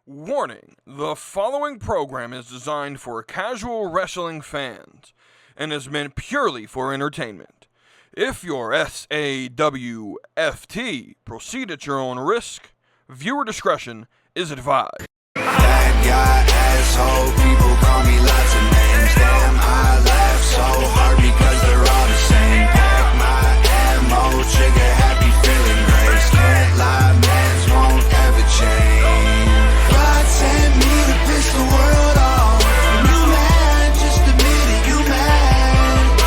Warning, the following program is designed for casual wrestling fans and is meant purely for entertainment. If you're SAWFT, proceed at your own risk. Viewer discretion is advised. Bad guy, asshole, people call me lots of names. Damn, I laugh so hard because they're all the same. Pack my ammo, trigger happy feeling grace. Can't lie, mans won't ever change. God sent me to piss the world off. And you mad, just admit it, you mad.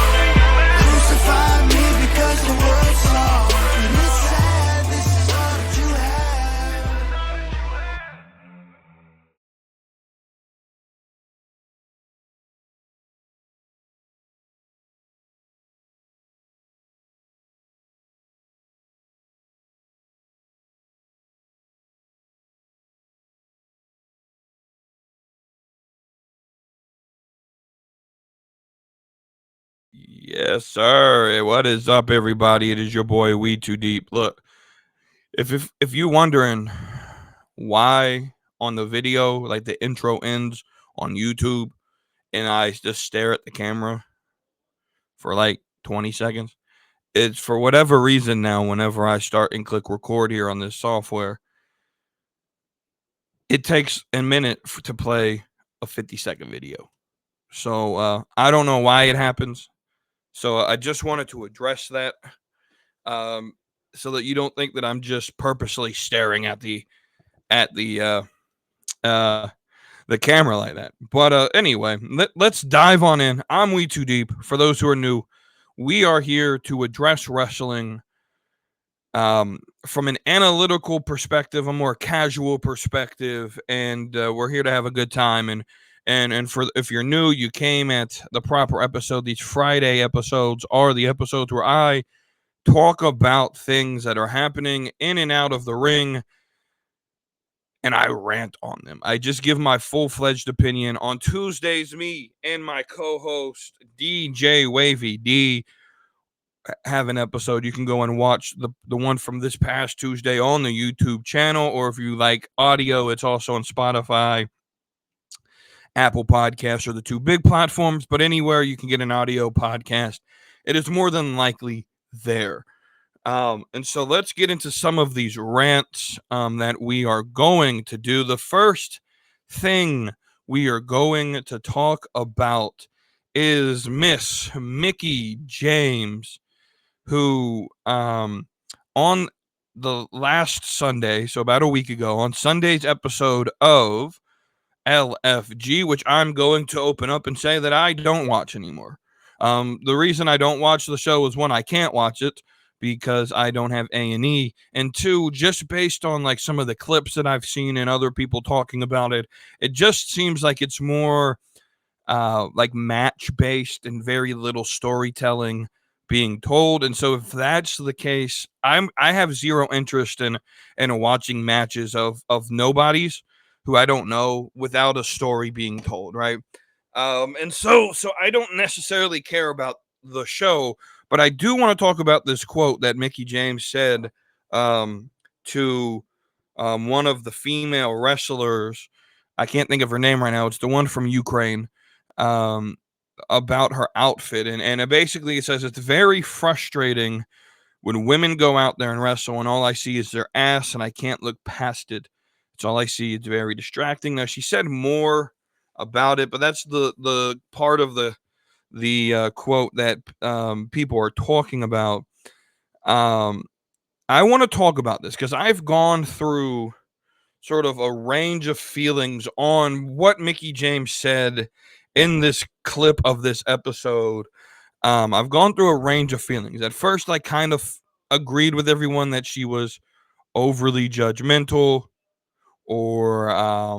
Crucify me because the world's soft. And it's sad, this is all that you have. Yes, sir. What is up, everybody? It is your boy WETOODEEP. Look, if you're wondering why on the video, like the intro ends on YouTube, and I just stare at the camera for like 20 seconds, it's for whatever reason now. Whenever I start and click record here on this software, it takes a minute to play a 50-second video. So I don't know why it happens. So I just wanted to address that, so that you don't think that I'm just purposely staring at the uh, the camera like that. But anyway, let's dive on in. I'm WETOODEEP. For those who are new, we are here to address wrestling from an analytical perspective, a more casual perspective, and we're here to have a good time. And for if you're new, you came at the proper episode. These Friday episodes are the episodes where I talk about things that are happening in and out of the ring, and I rant on them. I just give my full-fledged opinion. On Tuesdays, me and my co-host DJ Wavy D have an episode. You can go and watch the one from this past Tuesday on the YouTube channel, or if you like audio, it's also on Spotify, Apple Podcasts are the two big platforms, but anywhere you can get an audio podcast, it is more than likely there. And so let's get into some of these rants that we are going to do. The first thing we are going to talk about is Miss Mickie James, who on the last Sunday, so about a week ago, on Sunday's episode of LFG, which I'm going to open up and say that I don't watch anymore. The reason I don't watch the show is, one, I can't watch it because I don't have A&E, and two, just based on like some of the clips that I've seen and other people talking about it, it just seems like it's more like match based and very little storytelling being told. And so if that's the case, I have zero interest in watching matches of nobodies who I don't know without a story being told, right? And so I don't necessarily care about the show, but I do want to talk about this quote that Mickie James said to one of the female wrestlers. I can't think of her name right now. It's the one from Ukraine, about her outfit. And basically it says it's very frustrating when women go out there and wrestle and all I see is their ass and I can't look past it. It's all I see. It's very distracting. Now, she said more about it, but that's the part of the quote that people are talking about. I want to talk about this because I've gone through sort of a range of feelings on what Mickie James said in this clip of this episode. I've gone through a range of feelings. At first, I kind of agreed with everyone that she was overly judgmental, or a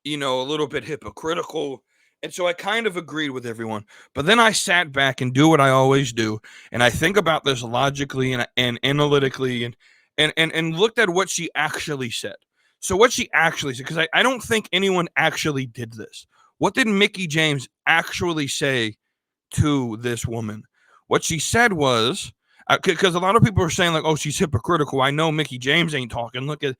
little bit hypocritical. And so I kind of agreed with everyone. But then I sat back and do what I always do, and I think about this logically and analytically, and looked at what she actually said. So what she actually said, because I don't think anyone actually did this. What did Mickie James actually say to this woman? What she said was, because a lot of people are saying like, oh, she's hypocritical. I know Mickie James ain't talking. Look at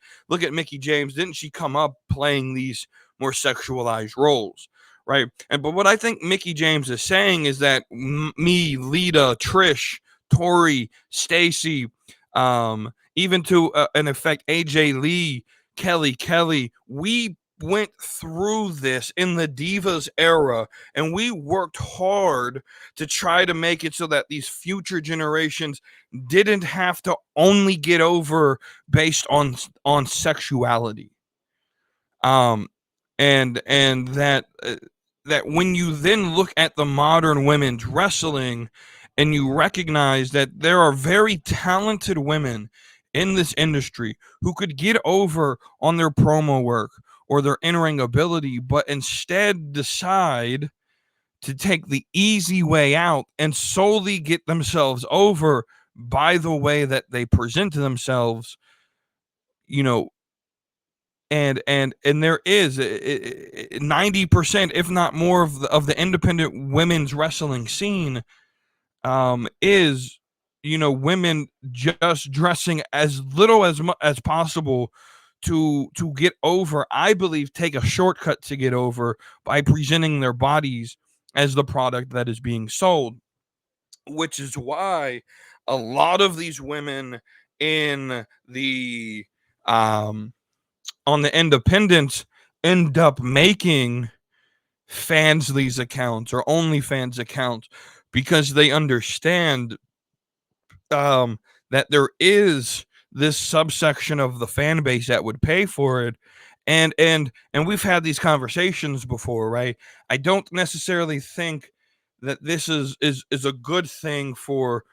Mickie James. Didn't she come up playing these more sexualized roles, right? But what I think Mickie James is saying is that me, Lita, Trish, Tori, Stacy, even to an effect AJ Lee, Kelly, we went through this in the Divas era, and we worked hard to try to make it so that these future generations didn't have to only get over based on sexuality. And that when you then look at the modern women's wrestling and you recognize that there are very talented women in this industry who could get over on their promo work or their in-ring ability, but instead decide to take the easy way out and solely get themselves over by the way that they present themselves, you know, and there is 90%, if not more, of the independent women's wrestling scene is, women just dressing as little as possible to get over. I believe take a shortcut to get over by presenting their bodies as the product that is being sold, which is why a lot of these women in the on the independents end up making Fansly's accounts or OnlyFans accounts, because they understand that there is this subsection of the fan base that would pay for it. And we've had these conversations before, right? I don't necessarily think that this is a good thing for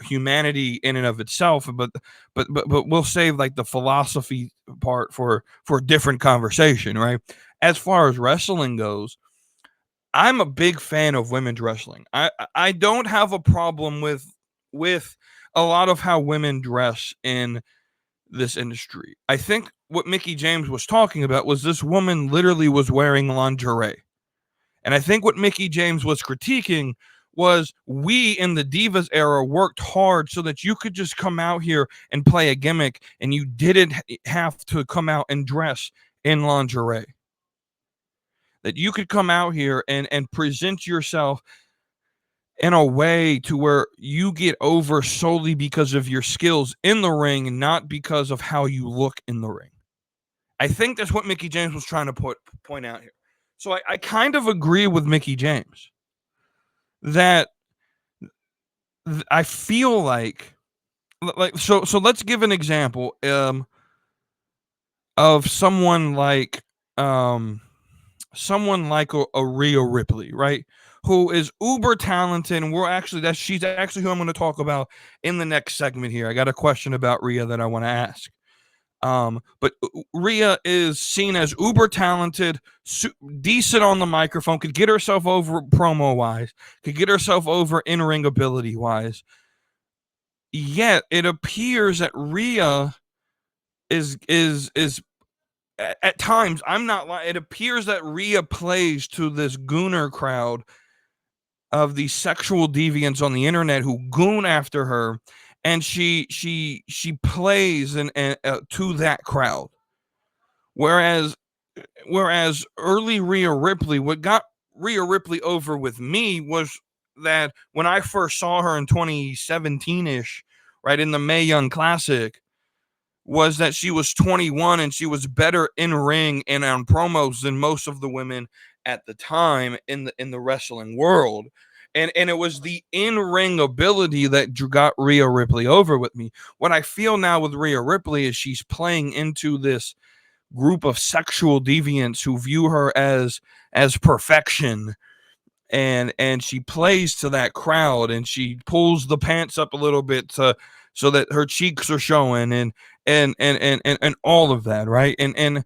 humanity in and of itself, but we'll save like the philosophy part for a different conversation, right? As far as wrestling goes, I'm a big fan of women's wrestling. I don't have a problem with a lot of how women dress in this industry. I think what Mickie James was talking about was this woman literally was wearing lingerie. And I think what Mickie James was critiquing was we in the Divas era worked hard so that you could just come out here and play a gimmick and you didn't have to come out and dress in lingerie. That you could come out here and present yourself in a way to where you get over solely because of your skills in the ring and not because of how you look in the ring. I think that's what Mickie James was trying to point out here. So I kind of agree with Mickie James that I feel like so let's give an example of someone like a Rhea Ripley, right? Who is uber talented, and she's actually who I'm going to talk about in the next segment here. I got a question about Rhea that I want to ask. But Rhea is seen as uber talented, decent on the microphone, could get herself over promo wise, could get herself over in ring ability wise. Yet it appears that Rhea is at times, I'm not lying, it appears that Rhea plays to this gooner crowd of these sexual deviants on the internet who goon after her, and she plays to that crowd. Whereas early Rhea Ripley, what got Rhea Ripley over with me was that when I first saw her in 2017-ish, right, in the Mae Young Classic, was that she was 21 and she was better in ring and on promos than most of the women at the time in the wrestling world. And it was the in-ring ability that got Rhea Ripley over with me. What I feel now with Rhea Ripley is she's playing into this group of sexual deviants who view her as perfection, and she plays to that crowd, and she pulls the pants up a little bit so that her cheeks are showing, and all of that, right? And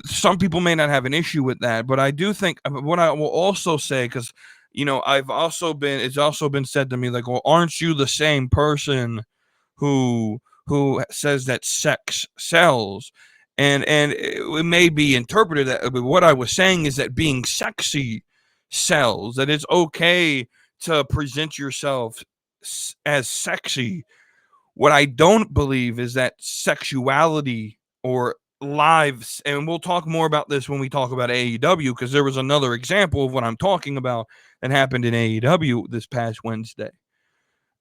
some people may not have an issue with that, but I do think what I will also say, because it's also been said to me, like, well, aren't you the same person who says that sex sells? And it may be interpreted that, but what I was saying is that being sexy sells, that it's okay to present yourself as sexy. What I don't believe is that sexuality or lives, and we'll talk more about this when we talk about AEW, because there was another example of what I'm talking about that happened in AEW this past Wednesday.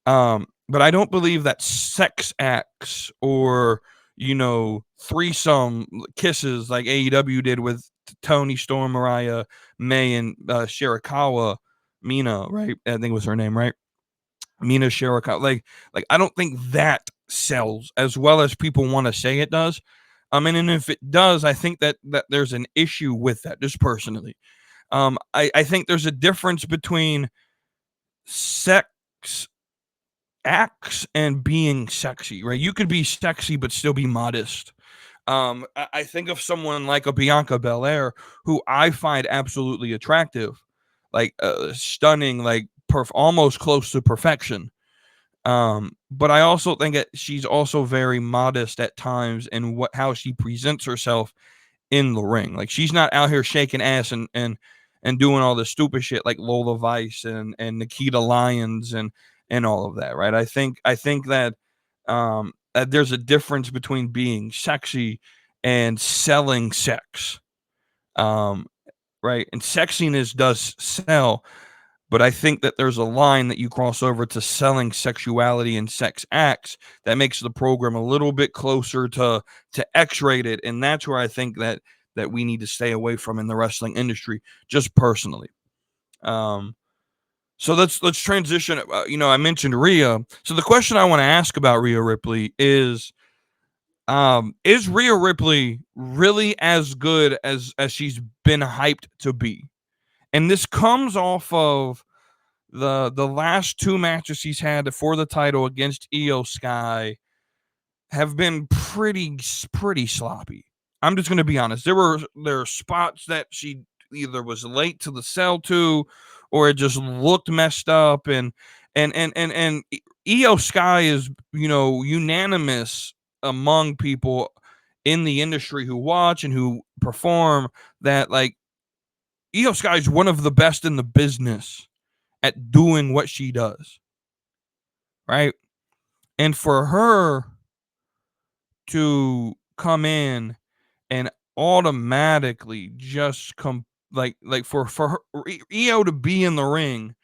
But I don't believe that sex acts or, threesome kisses like AEW did with Tony Storm, Mariah May, and Shirakawa, Mina, right? I think was her name, right? Mina Shirakawa. Like I don't think that sells as well as people want to say it does. And if it does, I think that there's an issue with that, just personally. I think there's a difference between sex acts and being sexy, right? You could be sexy but still be modest. I think of someone like a Bianca Belair, who I find absolutely attractive, like stunning, like almost close to perfection. But I also think that she's also very modest at times in how she presents herself in the ring. Like she's not out here shaking ass and doing all the stupid shit like Lola Vice and Nikita Lyons and all of that, right? I think that there's a difference between being sexy and selling sex. Um, right? And sexiness does sell, but I think that there's a line that you cross over to selling sexuality and sex acts that makes the program a little bit closer to X-rated, and that's where I think that we need to stay away from in the wrestling industry, just personally. Um, so let's transition. I mentioned Rhea. So the question I want to ask about Rhea Ripley is Rhea Ripley really as good as she's been hyped to be? And this comes off of the last two matches he's had for the title against Io Sky have been pretty sloppy. I'm just going to be honest. There are spots that she either was late to the cell to, or it just looked messed up, and Io Sky is unanimous among people in the industry who watch and who perform that like Io Sky is one of the best in the business at doing what she does, right? And for her to come in and automatically just come like for her, Io to be in the ring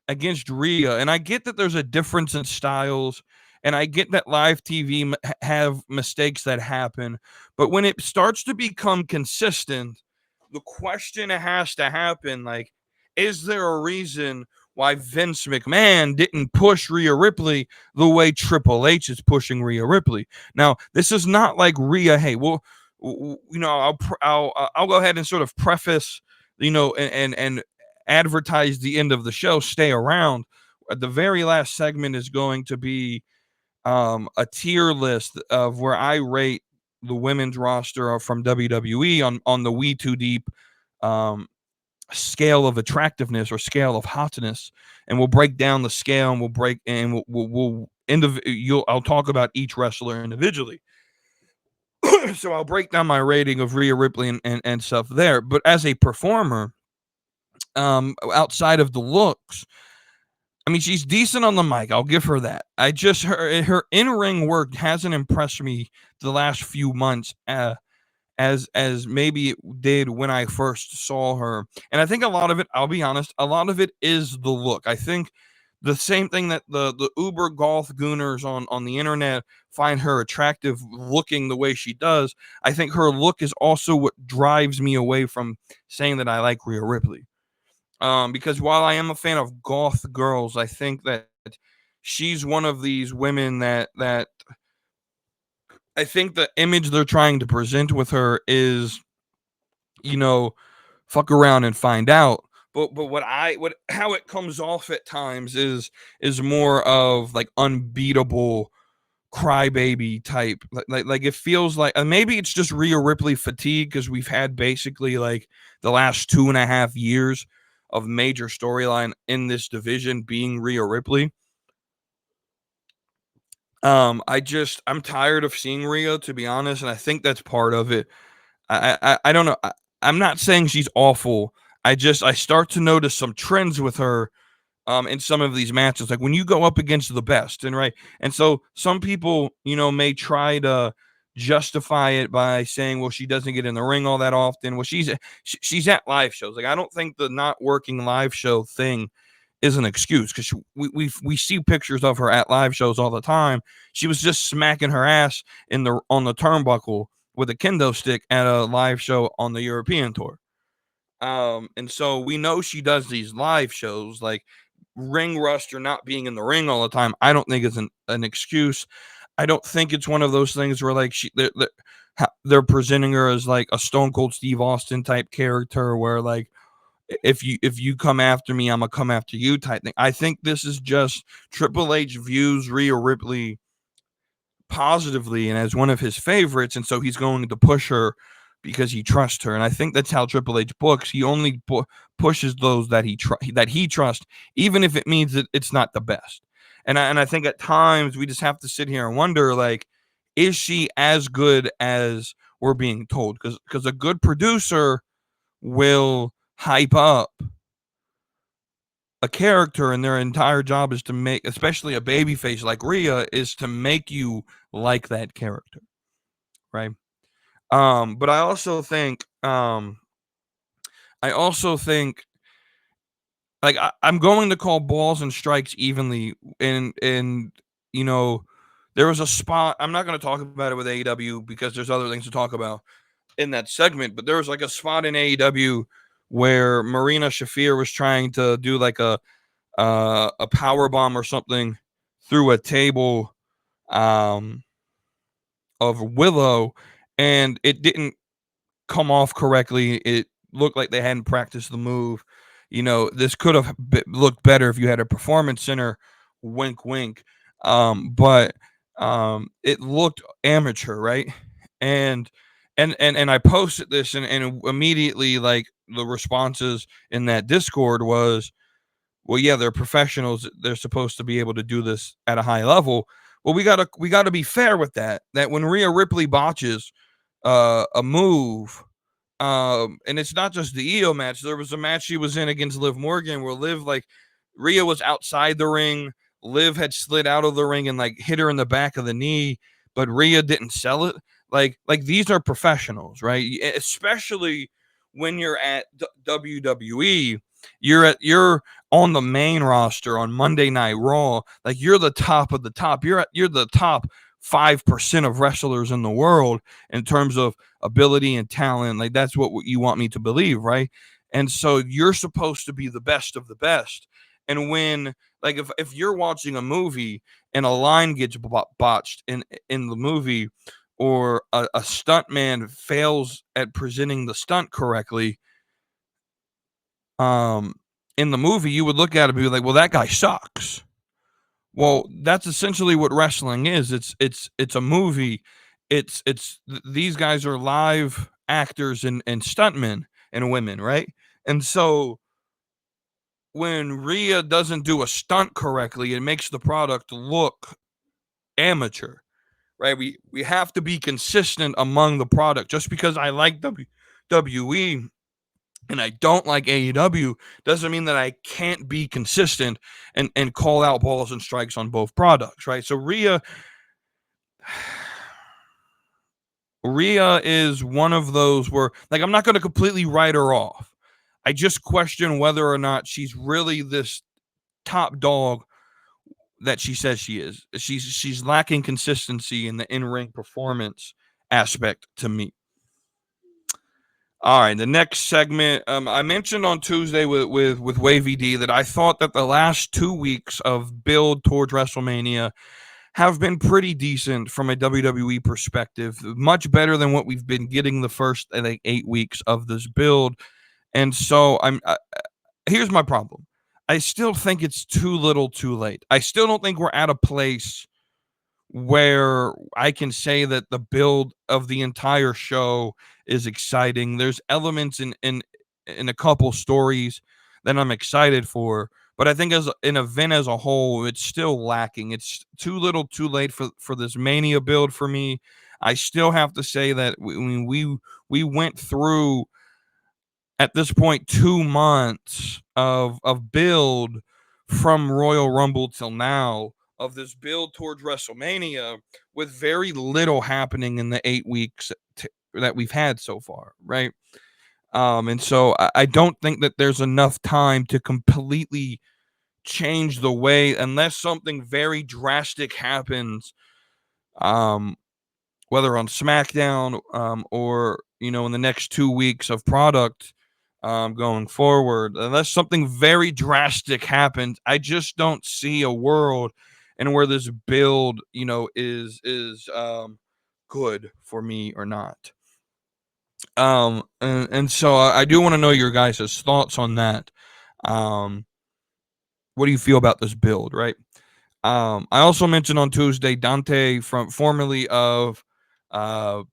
against Rhea, and I get that there's a difference in styles, and I get that live TV have mistakes that happen, but when it starts to become consistent, the question has to happen, like, is there a reason why Vince McMahon didn't push Rhea Ripley the way Triple H is pushing Rhea Ripley? Now, this is not like Rhea, hey, well, I'll go ahead and sort of preface, and advertise the end of the show. Stay around. The very last segment is going to be a tier list of where I rate the women's roster from WWE on the WETOODEEP scale of attractiveness or scale of hotness, and we'll break down the scale, and I'll talk about each wrestler individually. So I'll break down my rating of Rhea Ripley and stuff there. But as a performer, outside of the looks, I mean, she's decent on the mic. I'll give her that. Her in-ring work hasn't impressed me the last few months as maybe it did when I first saw her. And I think a lot of it, I'll be honest, a lot of it is the look. I think the same thing that the uber golf gooners on the internet find her attractive looking the way she does. I think her look is also what drives me away from saying that I like Rhea Ripley. Because while I am a fan of goth girls, I think that she's one of these women that I think the image they're trying to present with her is, fuck around and find out. But how it comes off at times is more of like unbeatable crybaby type. Like it feels like, and maybe it's just Rhea Ripley fatigue because we've had basically like the last 2.5 years of major storyline in this division being Rhea Ripley. I'm tired of seeing Rhea, to be honest, and I think that's part of it. I don't know. I'm not saying she's awful. I start to notice some trends with her in some of these matches, like when you go up against the best, and right, and so some people, may try to justify it by saying, well, she doesn't get in the ring all that often. Well, she's at live shows. Like, I don't think the not working live show thing is an excuse, because we see pictures of her at live shows all the time. She was just smacking her ass on the turnbuckle with a kendo stick at a live show on the European tour. And so we know she does these live shows. Like, ring rust or not being in the ring all the time, I don't think is an excuse. I don't think it's one of those things where, like, they're presenting her as like a Stone Cold Steve Austin type character, where like, if you come after me, I'm gonna come after you type thing. I think this is just Triple H views Rhea Ripley positively and as one of his favorites, and so he's going to push her because he trusts her. And I think that's how Triple H books. He only pushes those that he trusts, even if it means that it's not the best. And I think at times we just have to sit here and wonder, like, is she as good as we're being told? Because a good producer will hype up a character, and their entire job is to make, especially a babyface like Rhea, is to make you like that character, right? But I also think, like, I'm going to call balls and strikes evenly, and you know, there was a spot. I'm not going to talk about it with AEW because there's other things to talk about in that segment, but there was like a spot in AEW where Marina Shafir was trying to do like a power bomb or something through a table of Willow, and it didn't come off correctly. It looked like they hadn't practiced the move. This could have looked better if you had a performance center. Wink, wink. But it looked amateur, right? And I posted this, and immediately, like, the responses in that Discord was, well, yeah, they're professionals. They're supposed to be able to do this at a high level. Well, we gotta be fair with that. That when Rhea Ripley botches a move, and it's not just the EO match. There was a match she was in against Liv Morgan where Rhea was outside the ring. Liv had slid out of the ring and like hit her in the back of the knee, but Rhea didn't sell it. Like these are professionals, right? Especially when you're at WWE, you're on the main roster on Monday Night Raw. Like, you're the top of the top. You're the top 5% of wrestlers in the world in terms of ability and talent. Like, that's what you want me to believe, right? And so you're supposed to be the best of the best. And when, like, if you're watching a movie and a line gets botched in the movie, or a stuntman fails at presenting the stunt correctly, in the movie, you would look at it and be like, well, that guy sucks. Well, that's essentially what wrestling is. It's a movie. These guys are live actors and stuntmen and women, right? And so when Rhea doesn't do a stunt correctly, it makes the product look amateur, right? We have to be consistent among the product. Just because I like WWE and I don't like AEW doesn't mean that I can't be consistent and call out balls and strikes on both products, right? So Rhea is one of those where, like, I'm not going to completely write her off. I just question whether or not she's really this top dog that she says she is. She's lacking consistency in the in-ring performance aspect to me. All right, the next segment, I mentioned on Tuesday with Wavy D that I thought that the last 2 weeks of build towards WrestleMania have been pretty decent from a WWE perspective, much better than what we've been getting the first, I think, 8 weeks of this build. And so here's my problem. I still think it's too little too late. I still don't think we're at a place where I can say that the build of the entire show is exciting. There's elements in a couple stories that I'm excited for, but I think as an event as a whole, it's still lacking. It's too little too late for this Mania build for me. I still have to say that we went through, at this point, 2 months of build from Royal Rumble till now of this build towards WrestleMania with very little happening in the 8 weeks that we've had so far, right? And so I don't think that there's enough time to completely change the way, unless something very drastic happens, um, whether on SmackDown, or in the next 2 weeks of product, going forward. Unless something very drastic happens, I just don't see a world and where this build, is good for me or not. And so I do want to know your guys' thoughts on that. Um, what do you feel about this build, right? I also mentioned on Tuesday Dante, from formerly of uh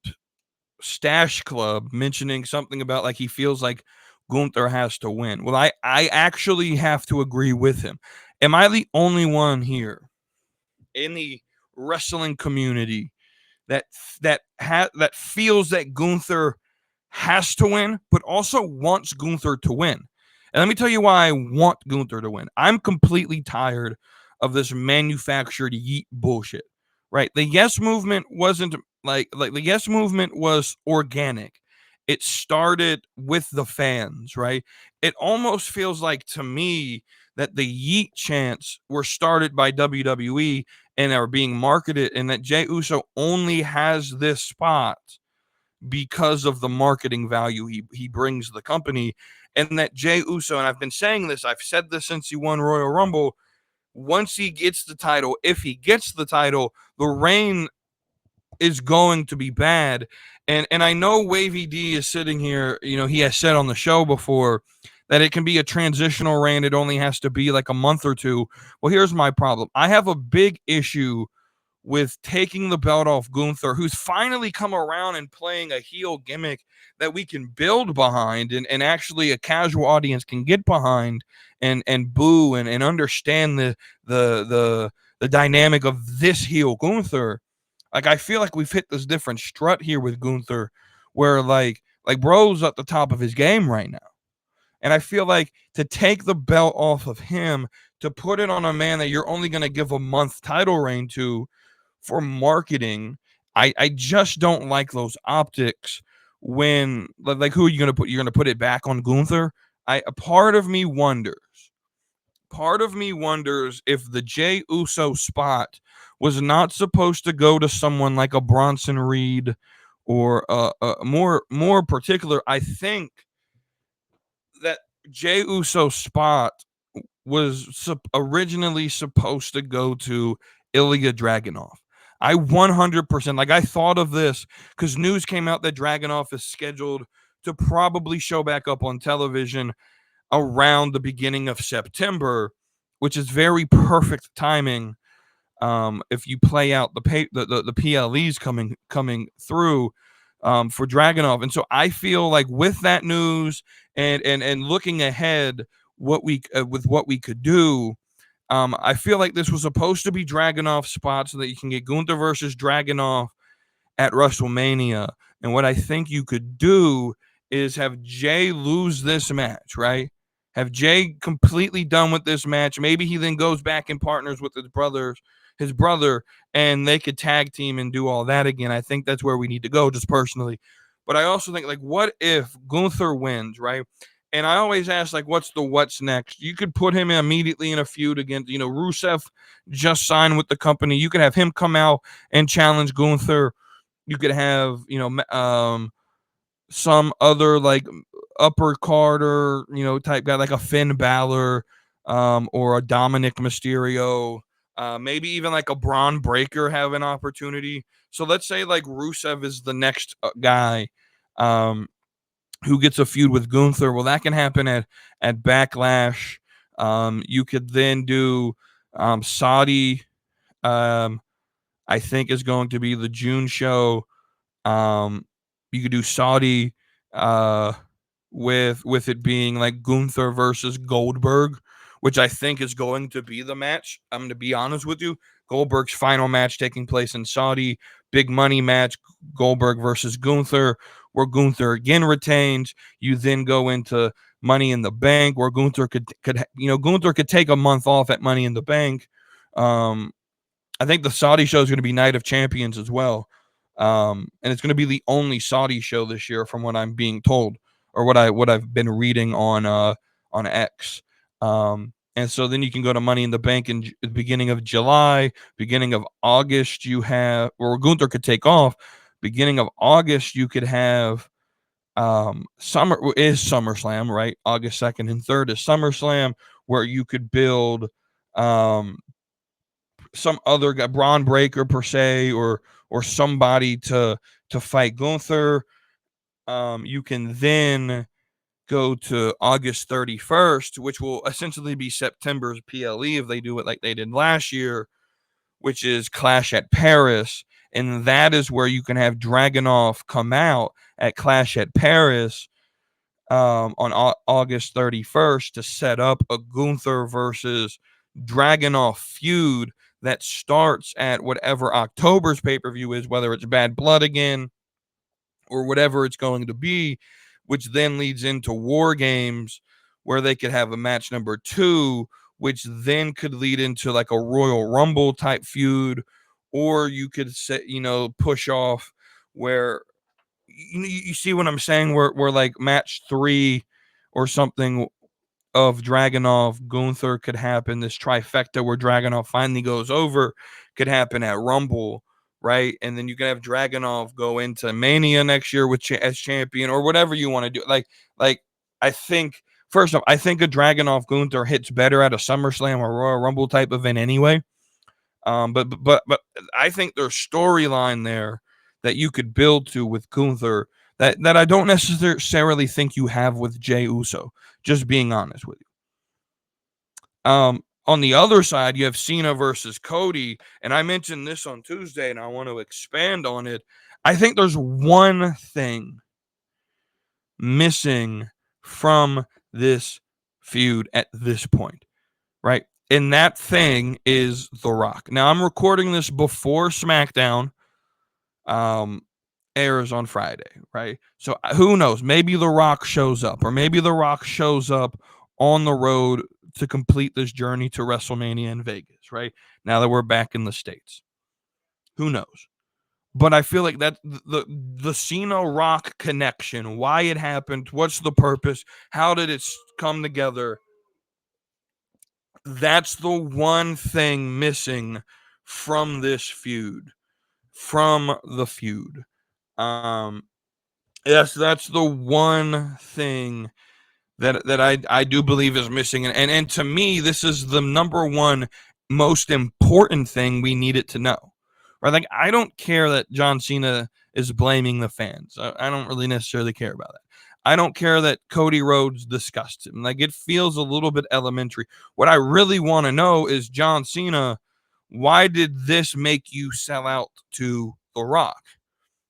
Stash Club, mentioning something about like he feels like Gunther has to win. Well, I actually have to agree with him. Am I the only one here in the wrestling community that that feels that Gunther has to win, but also wants Gunther to win? And let me tell you why I want Gunther to win. I'm completely tired of this manufactured yeet bullshit. Right? The yes movement wasn't like the yes movement was organic. It started with the fans, right? It almost feels like to me that the yeet chants were started by WWE and are being marketed, and that Jey Uso only has this spot because of the marketing value he brings the company. And that Jey Uso, and I've been saying this, I've said this since he won Royal Rumble, once he gets the title, if he gets the title, the reign is going to be bad. And I know Wavy D is sitting here, he has said on the show before that it can be a transitional reign. It only has to be like a month or two. Well, here's my problem. I have a big issue with taking the belt off Gunther, who's finally come around and playing a heel gimmick that we can build behind, and actually a casual audience can get behind and boo and understand the dynamic of this heel Gunther. Like, I feel like we've hit this different strut here with Gunther, where like bro's at the top of his game right now. And I feel like to take the belt off of him, to put it on a man that you're only going to give a month title reign to for marketing, I just don't like those optics. When like who are you going to put? You're going to put it back on Gunther? A part of me wonders if the Jey Uso spot was not supposed to go to someone like a Bronson Reed, or more particular. I think that Jey Uso spot was originally supposed to go to Ilya Dragunov. I 100%, like, I thought of this because news came out that Dragunov is scheduled to probably show back up on television around the beginning of September, which is very perfect timing. If you play out the PLEs coming through, for Dragunov. And so I feel like with that news and looking ahead, with what we could do, I feel like this was supposed to be Dragunov's spot so that you can get Gunther versus Dragunov at WrestleMania. And what I think you could do is have Jey lose this match, right? Have Jey completely done with this match. Maybe he then goes back and partners with his brother, and they could tag team and do all that again. I think that's where we need to go, just personally. But I also think, like, what if Gunther wins, right? And I always ask, like, what's next? You could put him immediately in a feud against, Rusev just signed with the company. You could have him come out and challenge Gunther. You could have, some other like upper Carter, type guy, like a Finn Balor, or a Dominic Mysterio, maybe even like a Braun Breaker have an opportunity. So let's say like Rusev is the next guy, who gets a feud with Gunther. Well, that can happen at Backlash. You could then do Saudi. I think is going to be the June show. You could do Saudi, uh, with it being like Gunther versus Goldberg, which I think is going to be the match. I'm going to be honest with you. Goldberg's final match taking place in Saudi, big money match, Goldberg versus Gunther. where Gunther again retains. You then go into Money in the Bank, where Gunther Gunther could take a month off at Money in the Bank. I think the Saudi show is going to be Night of Champions as well. And it's going to be the only Saudi show this year, from what I'm being told, or what I've been reading on X. And so then you can go to Money in the Bank in the beginning of July, beginning of August. You have, or Gunther could take off. Beginning of August, you could have SummerSlam, right? August 2nd and 3rd is SummerSlam, where you could build some other guy, Braun Breaker per se, or somebody to fight Gunther. You can then go to August 31st, which will essentially be September's PLE if they do it like they did last year, which is Clash at Paris. And that is where you can have Dragunov come out at Clash at Paris on August 31st to set up a Gunther versus Dragunov feud that starts at whatever October's pay-per-view is, whether it's Bad Blood again or whatever it's going to be, which then leads into War Games, where they could have a match number 2, which then could lead into like a Royal Rumble type feud, or you could say, push off where you see what I'm saying, where like match 3 or something of Dragunov Gunther could happen. This trifecta where Dragunov finally goes over could happen at Rumble, right? And then you can have Dragunov go into Mania next year as champion, or whatever you want to do. Like I think, first off, I think a Dragunov Gunther hits better at a SummerSlam or Royal Rumble type event anyway. But I think there's storyline there that you could build to with Gunther that I don't necessarily think you have with Jey Uso, just being honest with you. On the other side, you have Cena versus Cody, and I mentioned this on Tuesday, and I want to expand on it. I think there's one thing missing from this feud at this point, right? And that thing is The Rock. Now, I'm recording this before SmackDown airs on Friday, right? So who knows? Maybe The Rock shows up, or maybe The Rock shows up on the road to complete this journey to WrestleMania in Vegas, right? Now that we're back in the States. Who knows? But I feel like that the Cena Rock connection, why it happened, what's the purpose, how did it come together? That's the one thing missing from this feud, from the feud. Yes, that's the one thing that I do believe is missing, and to me, this is the number one most important thing we needed to know. Right? Like, I don't care that John Cena is blaming the fans. I don't really necessarily care about that. I don't care that Cody Rhodes discussed him. Like, it feels a little bit elementary. What I really want to know is, John Cena, why did this make you sell out to The Rock?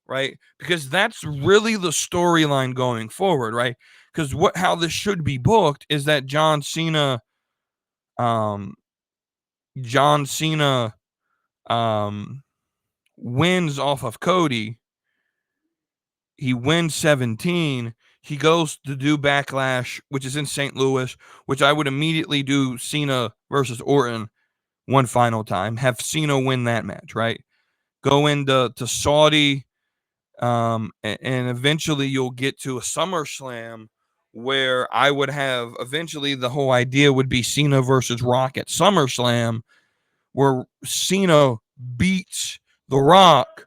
Right? Because that's really the storyline going forward, right? Because how this should be booked is that John Cena wins off of Cody. He wins 17. He goes to do Backlash, which is in St. Louis, which I would immediately do Cena versus Orton one final time. Have Cena win that match, right? Go into Saudi, and eventually you'll get to a SummerSlam where I would have, eventually the whole idea would be Cena versus Rock at SummerSlam, where Cena beats The Rock,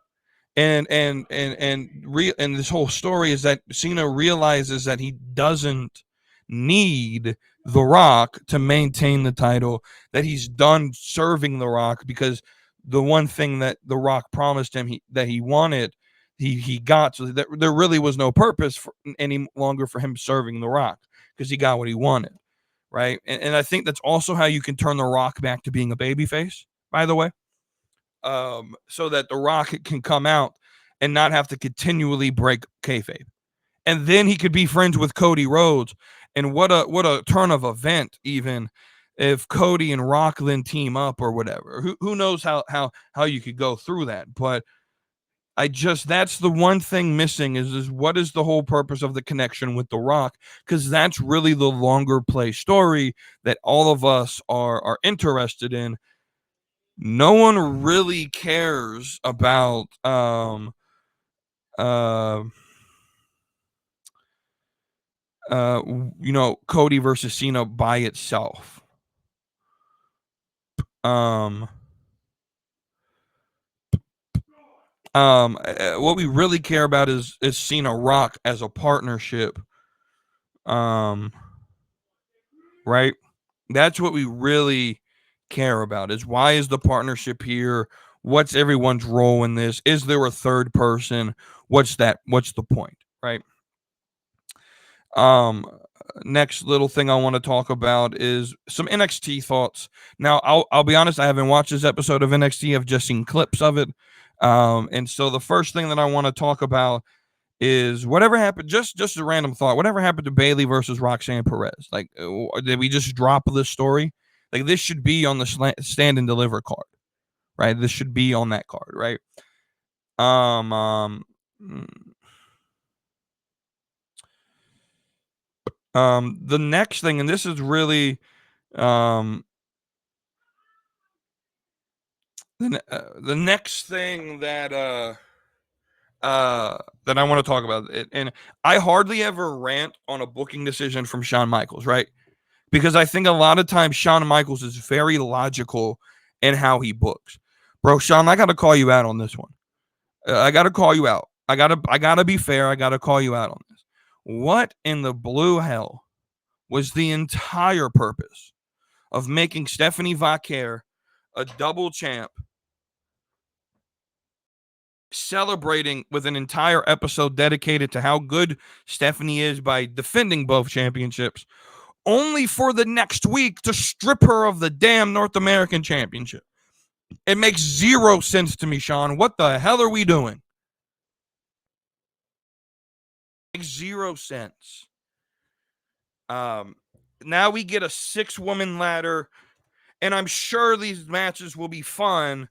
and this whole story is that Cena realizes that he doesn't need The Rock to maintain the title, that he's done serving The Rock, because the one thing that The Rock promised him that he wanted, he got. So there really was no purpose any longer for him serving The Rock, because he got what he wanted, right? And I think that's also how you can turn The Rock back to being a babyface, by the way, so that The Rock can come out and not have to continually break kayfabe, and then he could be friends with Cody Rhodes. And what a turn of event, even if Cody and Rock then team up or whatever. Who knows how you could go through that, but That's the one thing missing is what is the whole purpose of the connection with The Rock? Because that's really the longer play story that all of us are interested in. No one really cares about uh Cody versus Cena by itself. What we really care about is Cena Rock as a partnership. Right? That's what we really care about, is why is the partnership here? What's everyone's role in this? Is there a third person? What's the point, right? Um Next little thing I want to talk about is some NXT thoughts. Now, I'll be honest, I haven't watched this episode of NXT. I've just seen clips of it. And so the first thing that I want to talk about is whatever happened. Just a random thought. Whatever happened to Bayley versus Roxanne Perez? Like, did we just drop this story? Like, this should be on the stand and deliver card, right? This should be on that card, right? Mm, the next thing, and this is really the next thing that I want to talk about, and I hardly ever rant on a booking decision from Shawn Michaels, right? Because I think a lot of times Shawn Michaels is very logical in how he books. Bro, Shawn, I gotta call you out on this one. I gotta call you out. I gotta be fair. I gotta call you out on this. What in the blue hell was the entire purpose of making Stephanie Vaquer a double champ, celebrating with an entire episode dedicated to how good Stephanie is by defending both championships, only for the next week to strip her of the damn North American Championship? It makes zero sense to me, Shawn. What the hell are we doing? It makes zero sense. Now we get a 6-woman ladder, and I'm sure these matches will be fun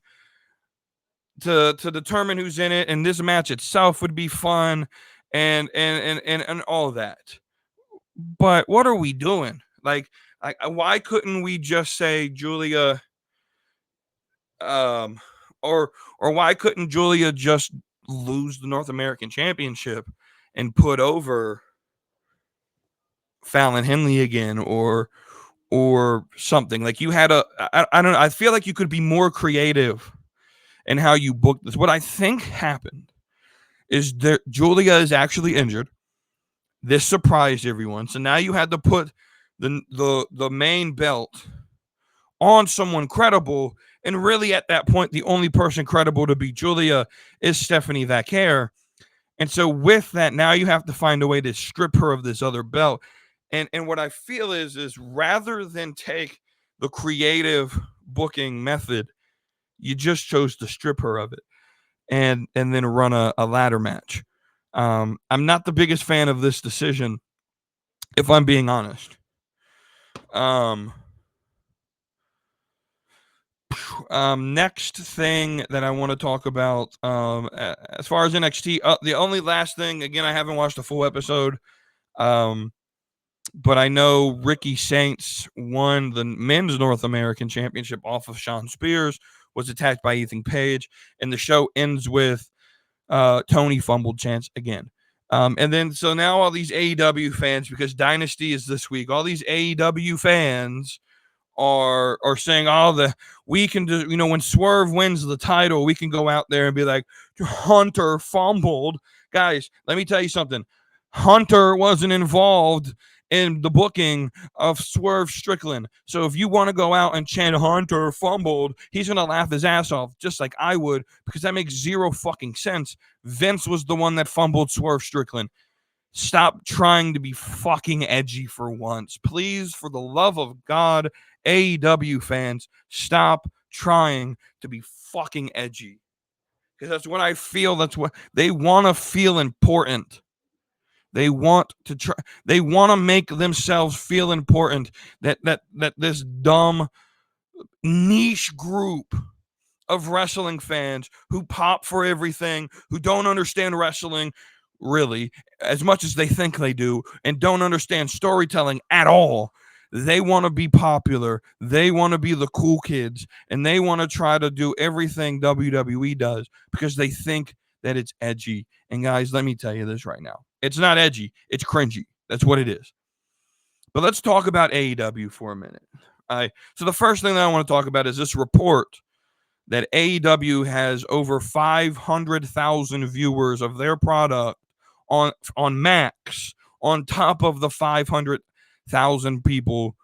to determine who's in it, and this match itself would be fun, and all that. But what are we doing? Like, why couldn't we just say Julia, or why couldn't Julia just lose the North American Championship and put over Fallon Henley again, or something? Like, you had I don't know, I feel like you could be more creative in how you booked this. What I think happened is that Julia is actually injured. This surprised everyone. So now you had to put the main belt on someone credible. And really, at that point, the only person credible to beat Julia is Stephanie Vaquer. And so with that, now you have to find a way to strip her of this other belt. And what I feel is rather than take the creative booking method, you just chose to strip her of it and then run a ladder match. I'm not the biggest fan of this decision, if I'm being honest. Next thing that I want to talk about, as far as NXT, the only last thing, again, I haven't watched a full episode, but I know Ricky Saints won the men's North American Championship off of Shawn Spears, was attacked by Ethan Page, and the show ends with Tony fumbled chance again. And then, so now all these AEW fans, because Dynasty is this week, all these AEW fans are saying, we can do, when Swerve wins the title, we can go out there and be like, Hunter fumbled. Guys, let me tell you something. Hunter wasn't involved in the booking of Swerve Strickland. So if you want to go out and chant Hunter fumbled, he's going to laugh his ass off, just like I would, because that makes zero fucking sense. Vince was the one that fumbled Swerve Strickland. Stop trying to be fucking edgy for once. Please, for the love of God, AEW fans, stop trying to be fucking edgy. Because that's what I feel. That's what they want to feel important. They want to try. They want to make themselves feel important. That this dumb niche group of wrestling fans who pop for everything, who don't understand wrestling really as much as they think they do, and don't understand storytelling at all. They want to be popular. They want to be the cool kids, and they want to try to do everything WWE does because they think that it's edgy. And guys, let me tell you this right now. It's not edgy. It's cringy. That's what it is. But let's talk about AEW for a minute. So the first thing that I want to talk about is this report that AEW has over 500,000 viewers of their product on Max, on top of the 500,000 people.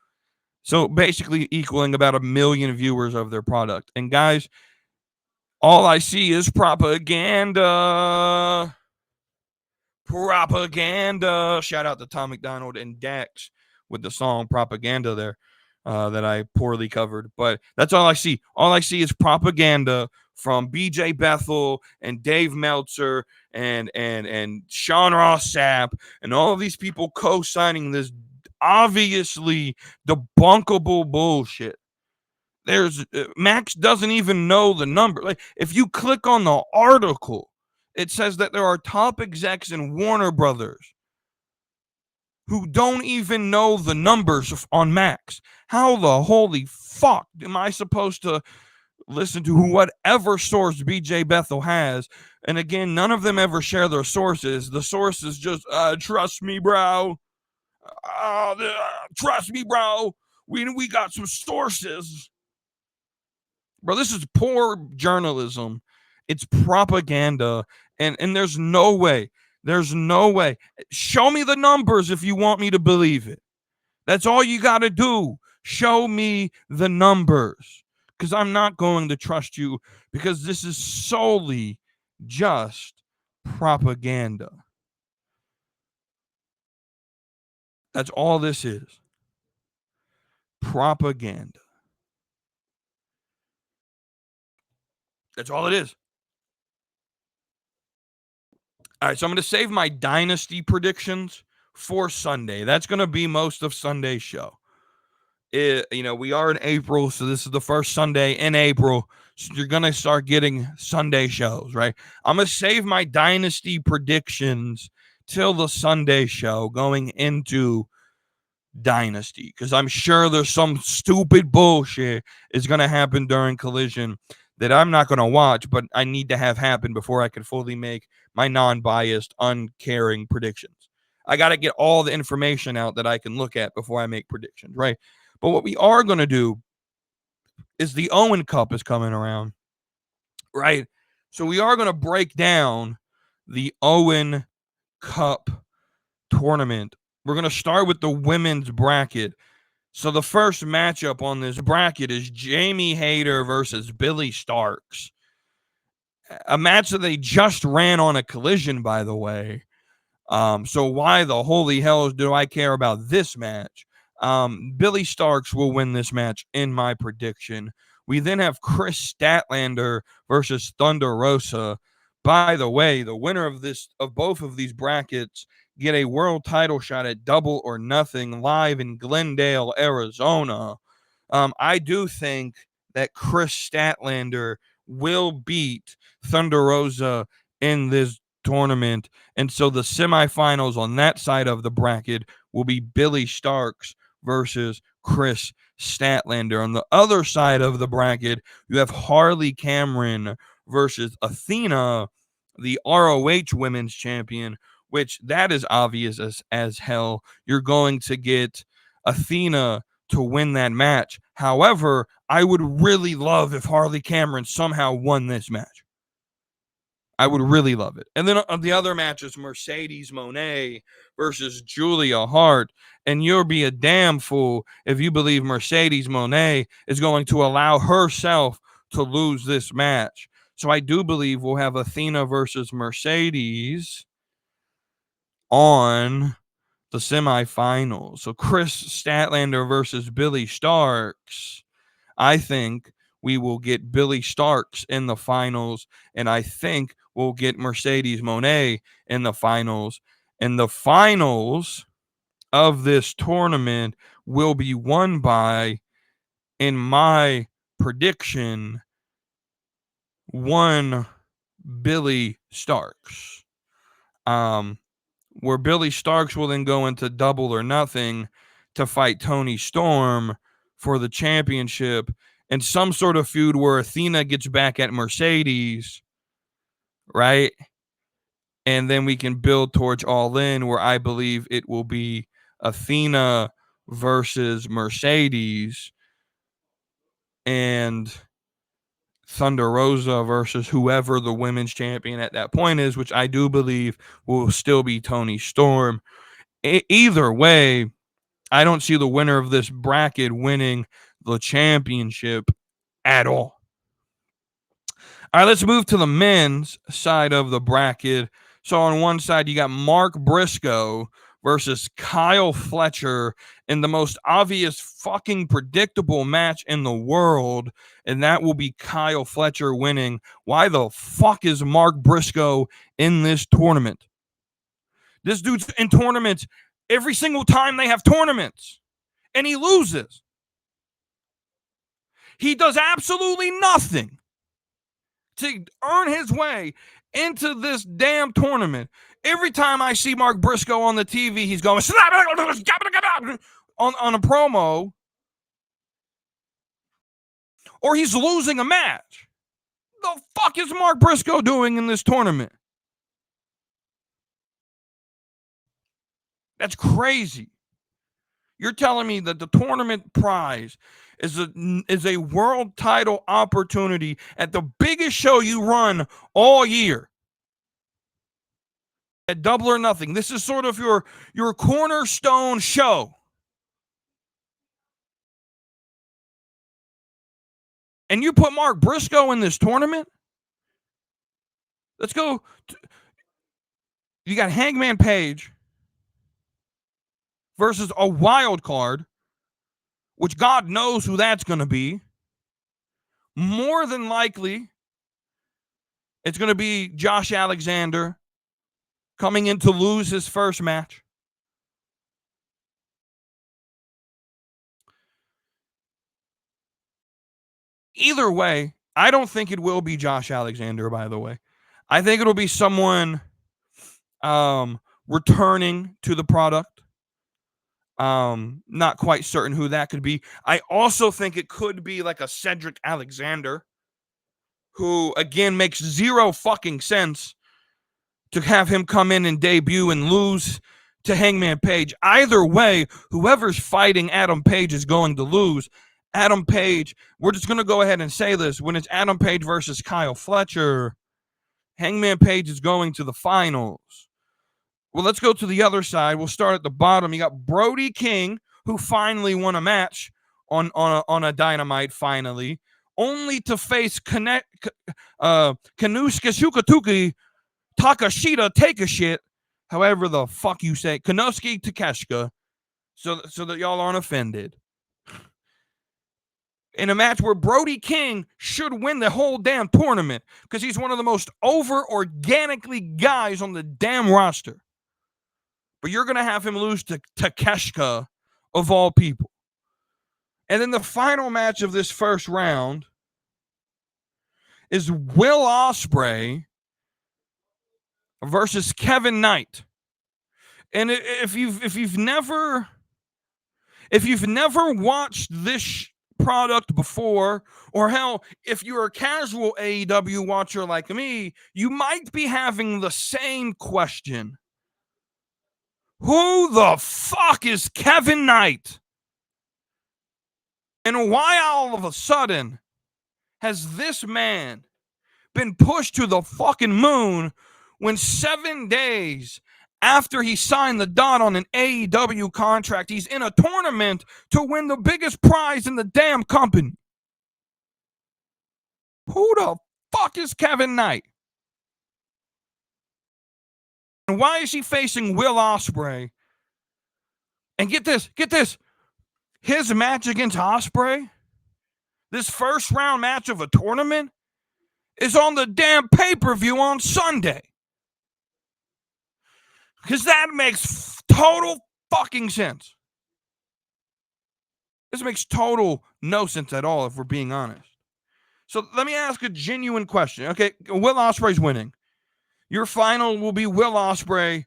So basically equaling about 1 million viewers of their product. And guys, all I see is propaganda. Propaganda. Shout out to Tom McDonald and Dax with the song Propaganda there that I poorly covered. But that's all I see. All I see is propaganda from BJ Bethel and Dave Meltzer and Sean Ross Sapp and all of these people co-signing this obviously debunkable bullshit. There's Max doesn't even know the number. Like, if you click on the article, it says that there are top execs in Warner Brothers who don't even know the numbers on Max. How the holy fuck am I supposed to listen to whatever source BJ Bethel has? And again, none of them ever share their sources. The source is just, trust me, bro. Trust me, bro. We got some sources. Bro, this is poor journalism. It's propaganda. And there's no way. There's no way. Show me the numbers if you want me to believe it. That's all you got to do. Show me the numbers. Because I'm not going to trust you, because this is solely just propaganda. That's all this is. Propaganda. That's all it is. All right, so I'm going to save my dynasty predictions for Sunday. That's going to be most of Sunday's show. We are in April, so this is the first Sunday in April. So you're going to start getting Sunday shows, right? I'm going to save my dynasty predictions till the Sunday show going into Dynasty, because I'm sure there's some stupid bullshit is going to happen during Collision that I'm not going to watch, but I need to have happen before I can fully make my non-biased, uncaring predictions. I got to get all the information out that I can look at before I make predictions, right? But what we are going to do is the Owen Cup is coming around, right? So we are going to break down the Owen Cup tournament. We're going to start with the women's bracket. So the first matchup on this bracket is Jamie Hayter versus Billy Starks. A match that they just ran on a Collision, by the way. So why the holy hell do I care about this match? Billy Starks will win this match in my prediction. We then have Chris Statlander versus Thunder Rosa. By the way, the winner of both of these brackets get a world title shot at Double or Nothing live in Glendale, Arizona. I do think that Chris Statlander will beat Thunder Rosa in this tournament. And so the semifinals on that side of the bracket will be Billy Starks versus Chris Statlander. On the other side of the bracket, you have Harley Cameron versus Athena, the ROH Women's Champion, which that is obvious as hell. You're going to get Athena to win that match. However, I would really love if Harley Cameron somehow won this match. I would really love it. And then the other match is Mercedes Moné versus Julia Hart. And you'll be a damn fool if you believe Mercedes Moné is going to allow herself to lose this match. So I do believe we'll have Athena versus Mercedes on the semifinals. So Chris Statlander versus Billy Starks. I think we will get Billy Starks in the finals, and I think we'll get Mercedes Moné in the finals. And the finals of this tournament will be won by, in my prediction, one Billy Starks. Where Billy Starks will then go into Double or Nothing to fight Toni Storm for the championship, and some sort of feud where Athena gets back at Mercedes, right? And then we can build towards All In, where I believe it will be Athena versus Mercedes and Thunder Rosa versus whoever the women's champion at that point is, which I do believe will still be Toni Storm. Either way, I don't see the winner of this bracket winning the championship at all. All right, let's move to the men's side of the bracket. So on one side, you got Mark Briscoe versus Kyle Fletcher in the most obvious fucking predictable match in the world, and that will be Kyle Fletcher winning. Why the fuck is Mark Briscoe in this tournament? This dude's in tournaments every single time they have tournaments, and he loses. He does absolutely nothing to earn his way into this damn tournament. Every time I see Mark Briscoe on the TV, he's going on a promo, or he's losing a match. The fuck is Mark Briscoe doing in this tournament? That's crazy. You're telling me that the tournament prize is a world title opportunity at the biggest show you run all year. At Double or Nothing. This is sort of your cornerstone show. And you put Mark Briscoe in this tournament? Let's go. You got Hangman Page versus a wild card, which God knows who that's going to be. More than likely, it's going to be Josh Alexander coming in to lose his first match. Either way, I don't think it will be Josh Alexander, by the way. I think it'll be someone returning to the product. Not quite certain who that could be. I also think it could be like a Cedric Alexander, who, again, makes zero fucking sense to have him come in and debut and lose to Hangman Page. Either way, whoever's fighting Adam Page is going to lose. Adam Page, we're just going to go ahead and say this. When it's Adam Page versus Kyle Fletcher, Hangman Page is going to the finals. Well, let's go to the other side. We'll start at the bottom. You got Brody King, who finally won a match on a Dynamite, finally, only to face Kanuska Shukatuki Takashita Take a Shit, however the fuck you say, Kanosuke Takeshita, so that y'all aren't offended. In a match where Brody King should win the whole damn tournament because he's one of the most over organically guys on the damn roster. But you're going to have him lose to Takeshita, of all people. And then the final match of this first round is Will Ospreay versus Kevin Knight. And if you've never watched this product before, or hell, if you're a casual AEW watcher like me, you might be having the same question. Who the fuck is Kevin Knight? And why all of a sudden has this man been pushed to the fucking moon when 7 days after he signed the dot on an AEW contract, he's in a tournament to win the biggest prize in the damn company? Who the fuck is Kevin Knight? And why is he facing Will Ospreay? And get this, his match against Ospreay, this first round match of a tournament, is on the damn pay-per-view on Sunday. Because that makes total fucking sense. This makes total no sense at all, if we're being honest. So let me ask a genuine question. Okay, Will Ospreay's winning. Your final will be Will Ospreay.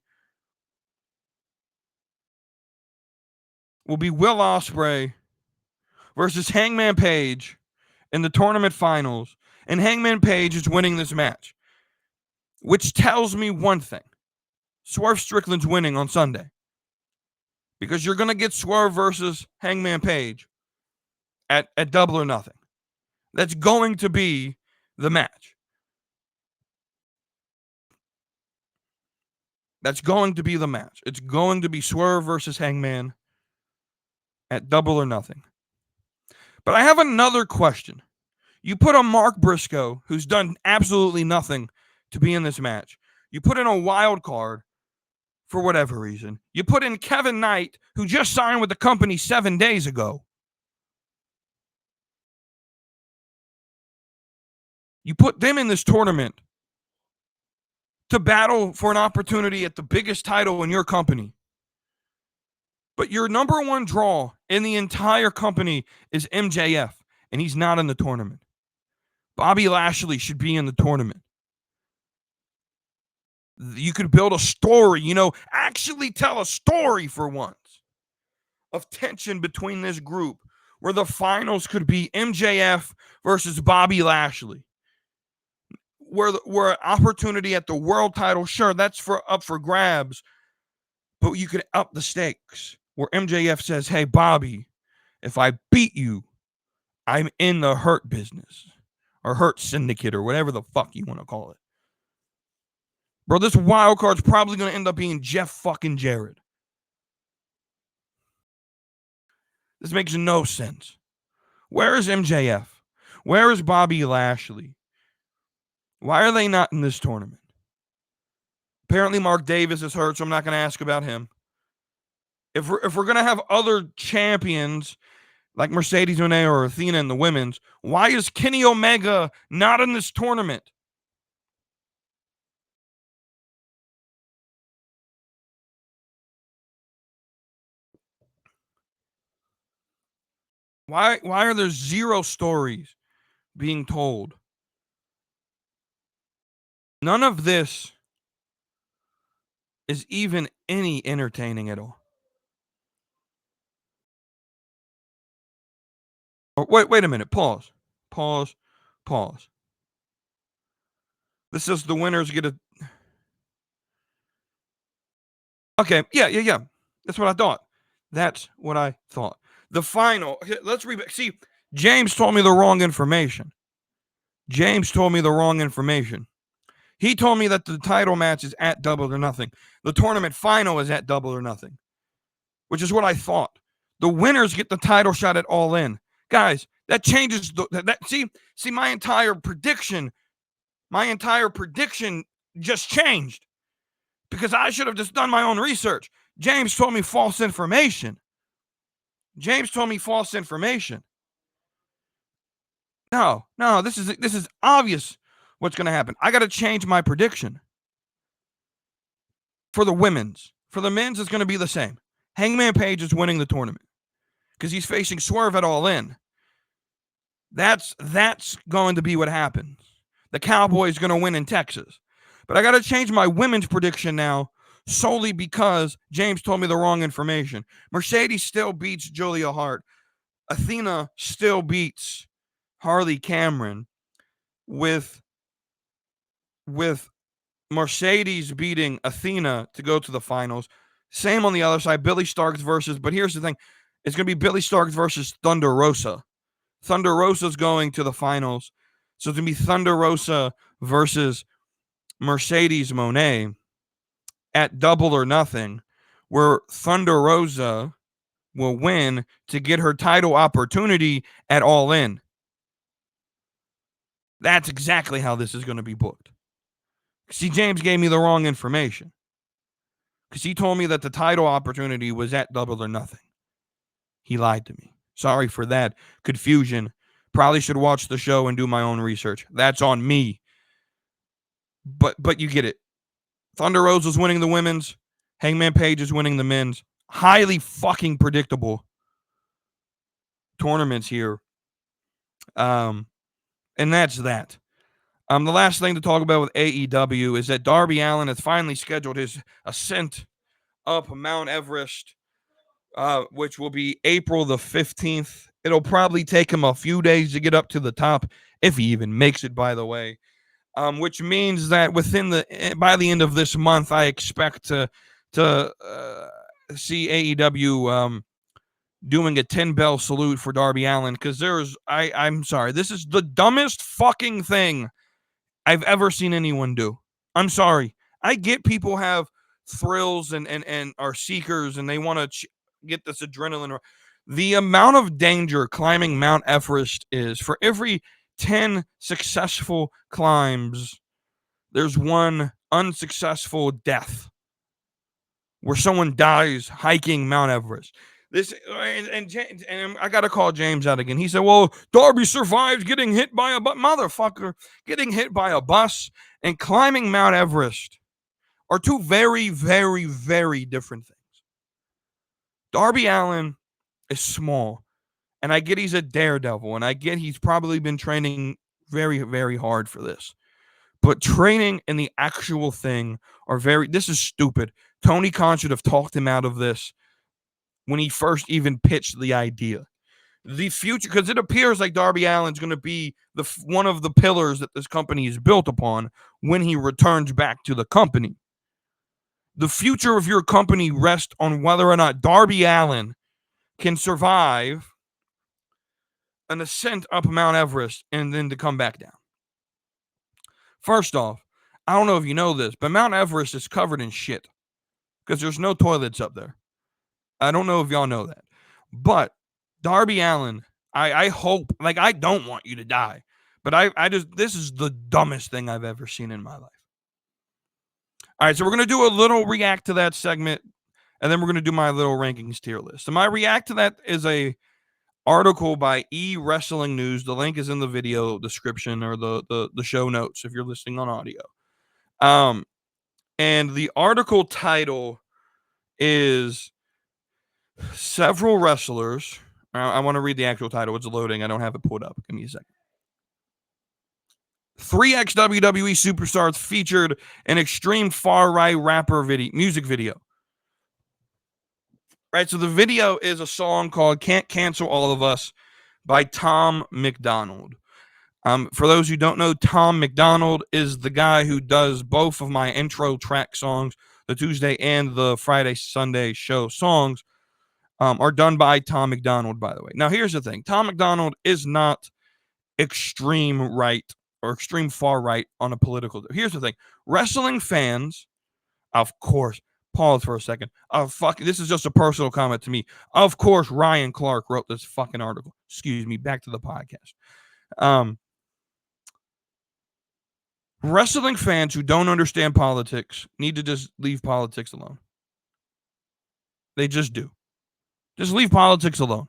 Versus Hangman Page in the tournament finals, and Hangman Page is winning this match, which tells me one thing: Swerve Strickland's winning on Sunday, because you're gonna get Swerve versus Hangman Page at Double or Nothing. That's going to be the match. It's going to be Swerve versus Hangman at Double or Nothing. But I have another question. You put a Mark Briscoe, who's done absolutely nothing to be in this match. You put in a wild card for whatever reason. You put in Kevin Knight, who just signed with the company 7 days ago. You put them in this tournament to battle for an opportunity at the biggest title in your company. But your number one draw in the entire company is MJF, and he's not in the tournament. Bobby Lashley should be in the tournament. You could build a story, actually tell a story for once of tension between this group, where the finals could be MJF versus Bobby Lashley. Where opportunity at the world title, sure, that's up for grabs, but you could up the stakes, where MJF says, hey, Bobby, if I beat you, I'm in the Hurt business, or Hurt Syndicate, or whatever the fuck you want to call it. Bro, this wild card's probably going to end up being Jeff fucking Jarrett. This makes no sense. Where is MJF? Where is Bobby Lashley? Why are they not in this tournament? Apparently Mark Davis is hurt, so I'm not going to ask about him. If we're going to have other champions like Mercedes Moné or Athena in the women's, why is Kenny Omega not in this tournament? Why are there zero stories being told? None of this is even any entertaining at all. Oh, wait a minute. Pause. This is the winners get a... Okay, yeah. That's what I thought. The final... Let's read back. See, James told me the wrong information. He told me that the title match is at Double or Nothing. The tournament final is at Double or Nothing, which is what I thought. The winners get the title shot at All In. Guys, that changes see my entire prediction just changed, because I should have just done my own research. James told me false information. No, this is obvious what's going to happen. I got to change my prediction. For the women's. For the men's, it's going to be the same. Hangman Page is winning the tournament because he's facing Swerve at All In. That's going to be what happens. The Cowboys going to win in Texas. But I got to change my women's prediction now, solely because James told me the wrong information. Mercedes still beats Julia Hart. Athena still beats Harley Cameron, with Mercedes beating Athena to go to the finals. Same on the other side, Billy Starks but here's the thing, it's going to be Billy Starks versus Thunder Rosa. Thunder Rosa's going to the finals, so it's going to be Thunder Rosa versus Mercedes Moné at Double or Nothing, where Thunder Rosa will win to get her title opportunity at All In. That's exactly how this is going to be booked. See, James gave me the wrong information, because he told me that the title opportunity was at Double or Nothing. He lied to me. Sorry for that confusion. Probably should watch the show and do my own research. That's on me. But you get it. Thunder Rosa's winning the women's. Hangman Page is winning the men's. Highly fucking predictable tournaments here. And And that's that. The last thing to talk about with AEW is that Darby Allin has finally scheduled his ascent up Mount Everest, which will be April the 15th. It'll probably take him a few days to get up to the top, if he even makes it, by the way. Which means that by the end of this month, I expect to see AEW doing a 10-bell salute for Darby Allin, because I'm sorry, this is the dumbest fucking thing I've ever seen anyone do. I'm sorry. I get people have thrills and are seekers and they want to get this adrenaline. The amount of danger climbing Mount Everest is, for every 10 successful climbs, there's one unsuccessful death where someone dies hiking Mount Everest. This and I gotta call James out again. He said, "Well, Darby survived getting hit by a bus." Motherfucker, getting hit by a bus and climbing Mount Everest are two very, very, very different things. Darby Allin is small, and I get he's a daredevil, and I get he's probably been training very, very hard for this. But training and the actual thing are this is stupid. Tony Khan should have talked him out of this when he first even pitched the idea. The future, because it appears like Darby Allin's going to be one of the pillars that this company is built upon when he returns back to the company. The future of your company rests on whether or not Darby Allin can survive an ascent up Mount Everest and then to come back down. First off, I don't know if you know this, but Mount Everest is covered in shit because there's no toilets up there. I don't know if y'all know that. But Darby Allin, I hope, like, I don't want you to die. But this is the dumbest thing I've ever seen in my life. All right, so we're going to do a little react to that segment, and then we're going to do my little rankings tier list. So my react to that is a article by E-Wrestling News. The link is in the video description or the show notes if you're listening on audio. And the article title is several wrestlers. I want to read the actual title. It's loading. I don't have it pulled up. Give me a second. 3 ex-WWE superstars featured an extreme far-right rapper music video. Right, so the video is a song called Can't Cancel All of Us by Tom MacDonald. For those who don't know, Tom MacDonald is the guy who does both of my intro track songs, the Tuesday and the Friday, Sunday show songs, are done by Tom MacDonald, by the way. Now, here's the thing. Tom MacDonald is not extreme right or extreme far right on a political. Here's the thing. Wrestling fans, of course, pause for a second. This is just a personal comment to me. Of course, Ryan Clark wrote this fucking article. Excuse me, back to the podcast. Wrestling fans who don't understand politics need to just leave politics alone. They just do. Just leave politics alone.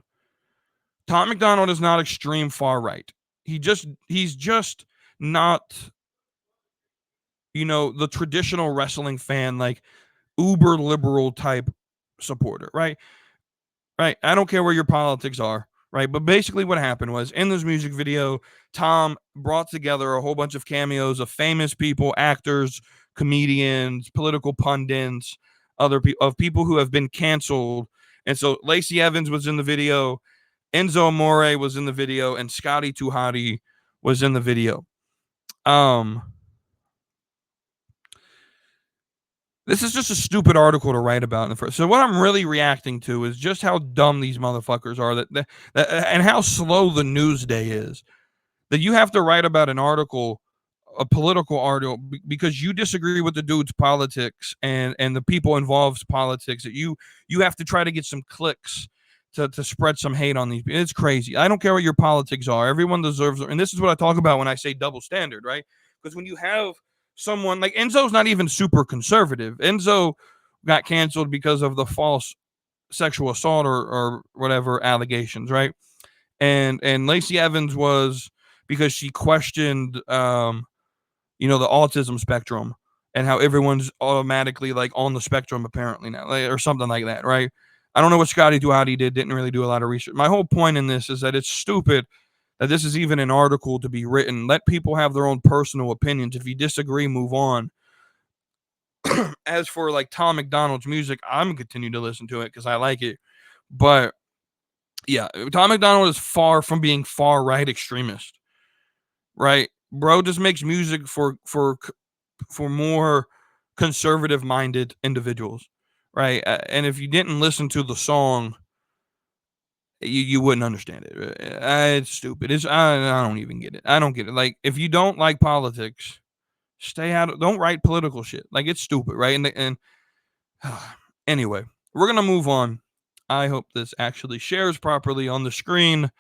Tom MacDonald is not extreme far right. He's just not, the traditional wrestling fan, like uber liberal type supporter, right? Right. I don't care where your politics are, right? But basically what happened was, in this music video, Tom brought together a whole bunch of cameos of famous people, actors, comedians, political pundits, of people who have been canceled. And so Lacey Evans was in the video, Enzo Amore was in the video, and Scotty 2 Hotty was in the video. This is just a stupid article to write about in the first. So what I'm really reacting to is just how dumb these motherfuckers are, that and how slow the news day is. That you have to write about an article, a political article, because you disagree with the dude's politics and the people involved's politics. That you have to try to get some clicks to spread some hate on these people. It's crazy. I don't care what your politics are. Everyone deserves it. And this is what I talk about when I say double standard, right? Because when you have someone like Enzo's not even super conservative. Enzo got canceled because of the false sexual assault or whatever allegations, right? And Lacey Evans was because she questioned the autism spectrum and how everyone's automatically like on the spectrum apparently now, or something like that, right? I don't know what Scotty 2 Hotty didn't really do a lot of research. My whole point in this is that it's stupid that this is even an article to be written. Let people have their own personal opinions. If you disagree, move on. As for like Tom McDonald's music, I'm gonna continue to listen to it because I like it. But yeah, Tom McDonald is far from being far right extremist. Right, bro, just makes music for more conservative minded individuals. Right, and if you didn't listen to the song, you wouldn't understand it. It's stupid. I don't even get it. I don't get it. Like, if you don't like politics, stay out. Don't write political shit. Like, it's stupid, right? And anyway, we're gonna move on. I hope this actually shares properly on the screen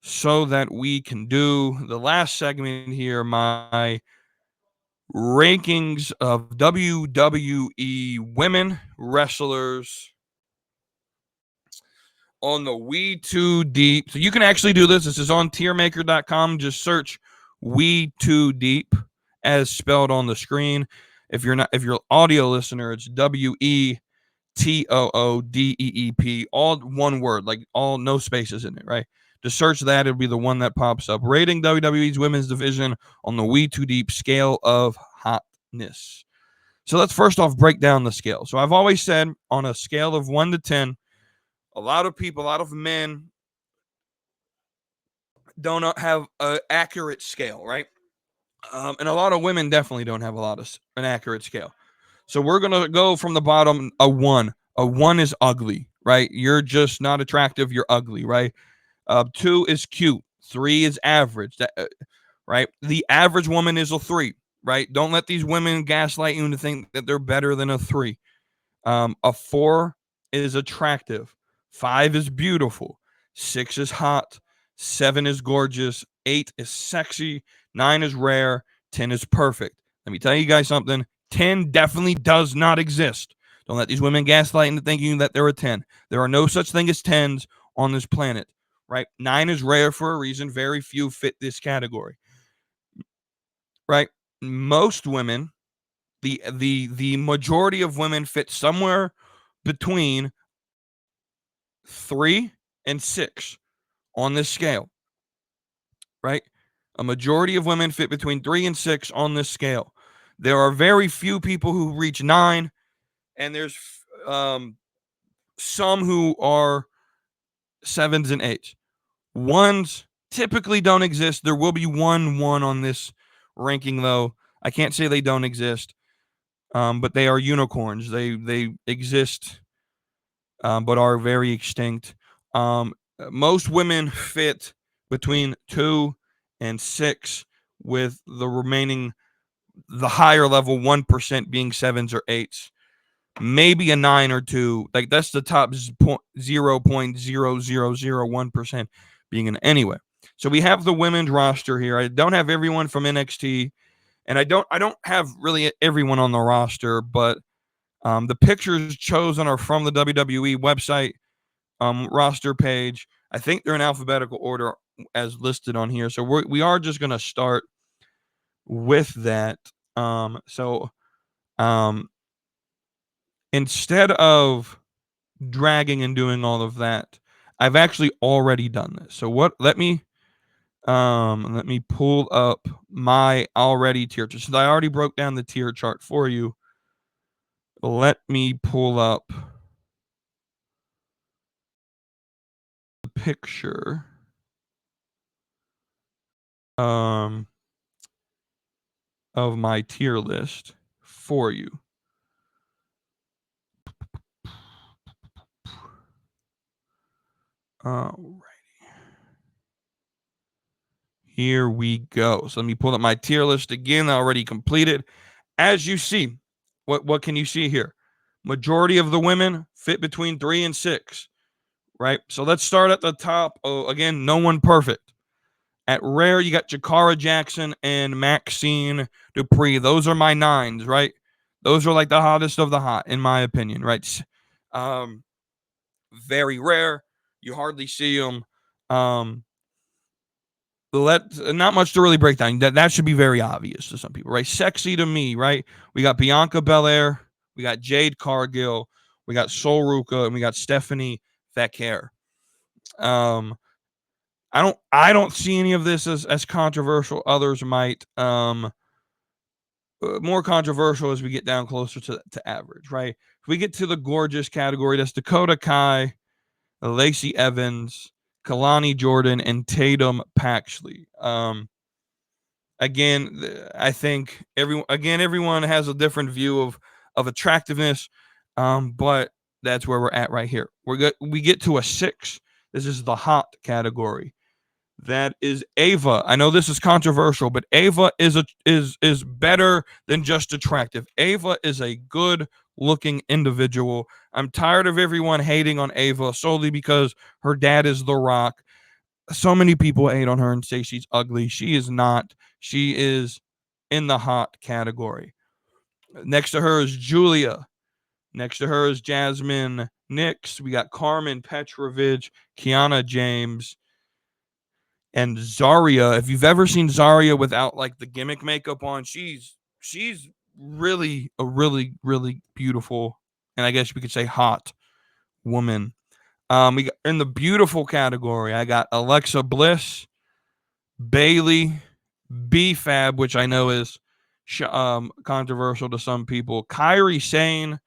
so that we can do the last segment here. My rankings of WWE women wrestlers on the WETOODEEP. So you can actually do this. This is on tiermaker.com. Just search WETOODEEP as spelled on the screen. If you're audio listener, it's WETOODEEP, all one word, like all no spaces in it, right? To search that, it'll be the one that pops up. Rating WWE's women's division on the WETOODEEP scale of hotness. So let's first off break down the scale. So I've always said on a scale of 1 to 10, a lot of people, a lot of men don't have an accurate scale, right? And a lot of women definitely don't have an accurate scale. So we're going to go from the bottom, a 1. A 1 is ugly, right? You're just not attractive. You're ugly, right? 2 is cute. 3 is average, right? The average woman is a 3, right? Don't let these women gaslight you into think that they're better than a 3. A 4 is attractive. 5 is beautiful. 6 is hot. 7 is gorgeous. 8 is sexy. 9 is rare. 10 is perfect. Let me tell you guys something. 10 definitely does not exist. Don't let these women gaslight into thinking that they're a 10. There are no such thing as 10s on this planet, right? 9 is rare for a reason. Very few fit this category, right? Most women, the majority of women fit somewhere between 3 and 6 on this scale, right? A majority of women fit between 3 and 6 on this scale. There are very few people who reach 9, and there's some who are 7s and 8s. 1s typically don't exist. There will be 1 on this ranking, though. I can't say they don't exist, but they are unicorns. They exist, but are very extinct. Most women fit between 2 and 6, with the higher level 1% being 7s or 8s. Maybe a 9 or 2. Like, that's the top 0.0001% being an anyway. So we have the women's roster here. I don't have everyone from NXT, and I don't have really everyone on the roster, but the pictures chosen are from the WWE website roster page. I think they're in alphabetical order as listed on here. So we are just going to start with that. Instead of dragging and doing all of that, I've actually already done this. So let me pull up my already tier chart. Since I already broke down the tier chart for you, let me pull up the picture of my tier list for you. Alrighty. Here we go. So let me pull up my tier list again, already completed. As you see, what can you see here? Majority of the women fit between 3 and 6, right? So let's start at the top. Oh, again, no one perfect. At rare, you got Jakara Jackson and Maxine Dupree. Those are my 9s, right? Those are like the hottest of the hot, in my opinion, right? Very rare. You hardly see them. Not much to really break down. That should be very obvious to some people, right? Sexy to me, right? We got Bianca Belair, we got Jade Cargill, we got Sol Ruka, and we got Stephanie Vaquer. I don't see any of this as controversial. Others might. More controversial as we get down closer to average, right? If we get to the gorgeous category, that's Dakota Kai, Lacey Evans, Kalani Jordan, and Tatum Paxley. Again, I think everyone has a different view of attractiveness, but that's where we're at right here. We get to a 6. This is the hot category. That is Ava. I know this is controversial, but Ava is better than just attractive. Ava is a good looking individual. I'm tired of everyone hating on Ava solely because her dad is The Rock. So many people hate on her and say she's ugly. She is not. She is in the hot category. Next to her is Julia. Next to her is Jasmine Nix. We got Carmen Petrovich, Kiana James, and Zarya. If you've ever seen Zarya without like the gimmick makeup on, she's really a really beautiful, and I guess we could say hot woman. We got, in the beautiful category, I got Alexa Bliss, Bayley, B-Fab, which I know is controversial to some people, Kairi Sane.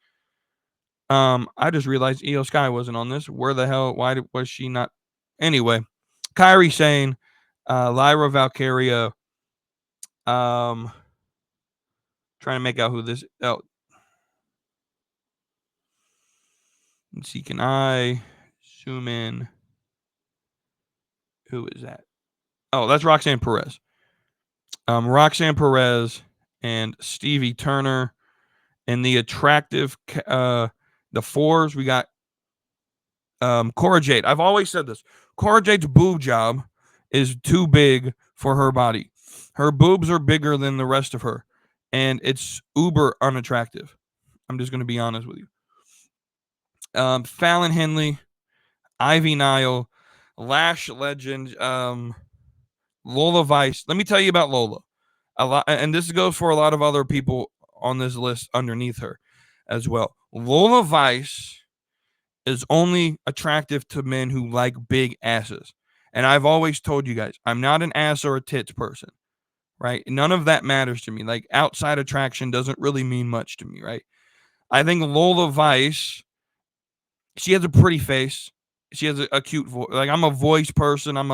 I just realized Io Sky wasn't on this. Where the hell? Was she not? Anyway, Kairi Sane, Lyra Valkyria. Trying to make out who this. Oh, let's see. Can I zoom in? Who is that? Oh, that's Roxanne Perez. Roxanne Perez and Stevie Turner. And the attractive, the 4s, we got Cora Jade. I've always said this. Cora Jade's boob job is too big for her body. Her boobs are bigger than the rest of her, and it's uber unattractive. I'm just going to be honest with you. Fallon Henley, Ivy Nile, Lash Legend, Lola Vice. Let me tell you about Lola. A lot, and this goes for a lot of other people on this list underneath her as well. Lola Vice is only attractive to men who like big asses. And I've always told you guys, I'm not an ass or a tits person, right? None of that matters to me. Like outside attraction doesn't really mean much to me, right? I think Lola Vice, she has a pretty face. She has a cute voice. Like I'm a voice person. I'm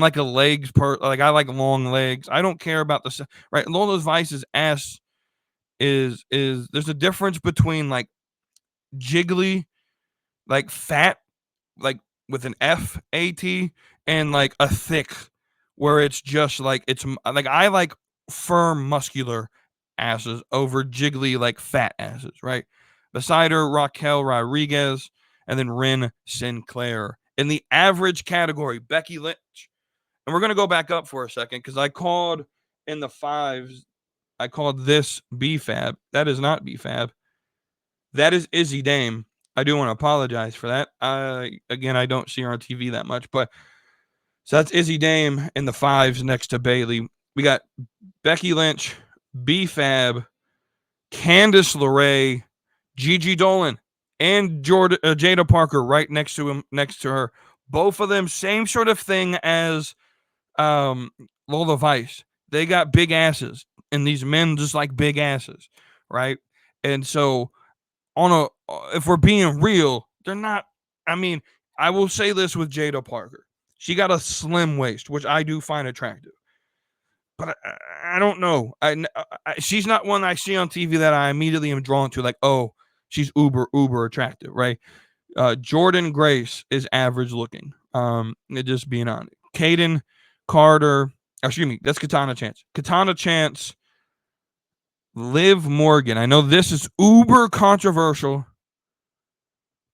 like a legs like I like long legs. I don't care about the right. Lola Vice's ass is there's a difference between like jiggly, like fat, like with an FAT, and like a thick, where it's just like it's like I like firm muscular asses over jiggly like fat asses, right? Beside her, Raquel Rodriguez, and then Ren Sinclair. In the average category, Becky Lynch. And we're gonna go back up for a second because I called in the 5s. I called this B-Fab. That is not B-Fab. That is Izzy Dame. I do want to apologize for that. Again, I don't see her on TV that much, but so that's Izzy Dame in the 5s next to Bayley. We got Becky Lynch, B-Fab, Candice LeRae, Gigi Dolan, and Jada Parker right next to her. Both of them same sort of thing as Lola Vice. They got big asses, and these men just like big asses, right? And so if we're being real, they're not. I mean, I will say this with Jada Parker. She got a slim waist, which I do find attractive. But I don't know. She's not one I see on TV that I immediately am drawn to. Like, oh, she's uber attractive, right? Jordan Grace is average looking. Just being honest. Kaden Carter. Excuse me. That's Katana Chance. Katana Chance. Liv Morgan. I know this is uber controversial,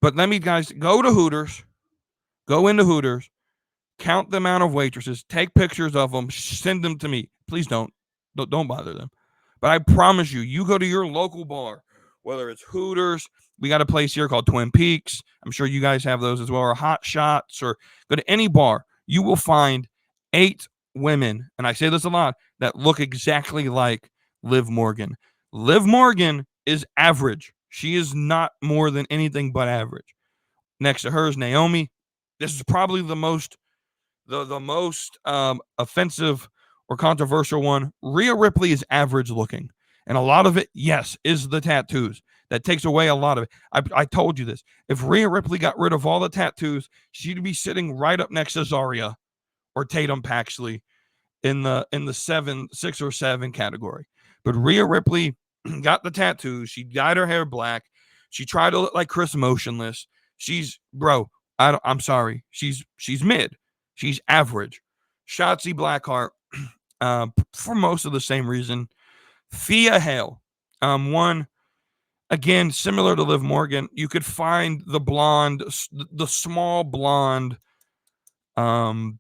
but let me guys go to Hooters. Go into Hooters. Count the amount of waitresses. Take pictures of them. Send them to me. Please don't bother them. But I promise you, you go to your local bar, whether it's Hooters, we got a place here called Twin Peaks. I'm sure you guys have those as well, or Hot Shots, or go to any bar. You will find 8 women, and I say this a lot, that look exactly like Liv Morgan. Liv Morgan is average. She is not more than anything but average. Next to her is Naomi. This is probably the the most offensive or controversial one, Rhea Ripley is average looking. And a lot of it, yes, is the tattoos. That takes away a lot of it. I told you this. If Rhea Ripley got rid of all the tattoos, she'd be sitting right up next to Zarya or Tatum Paxley in the 6 or 7 category. But Rhea Ripley got the tattoos. She dyed her hair black. She tried to look like Chris Motionless. I'm sorry. She's mid. She's average. Shotzi Blackheart, for most of the same reason. Thea Hale, one, again, similar to Liv Morgan, you could find the blonde, the small blonde, on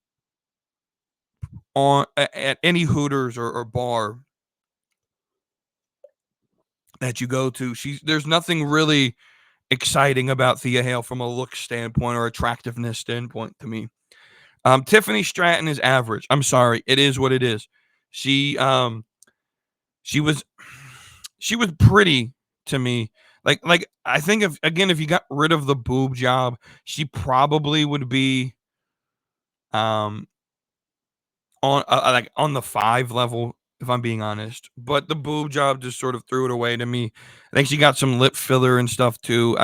at any Hooters or bar that you go to. There's nothing really exciting about Thea Hale from a look standpoint or attractiveness standpoint to me. Tiffany Stratton is average. I'm sorry, it is what it is. She was pretty to me. Like I think if you got rid of the boob job, she probably would be on the 5 level, if I'm being honest. But the boob job just sort of threw it away to me. I think she got some lip filler and stuff too.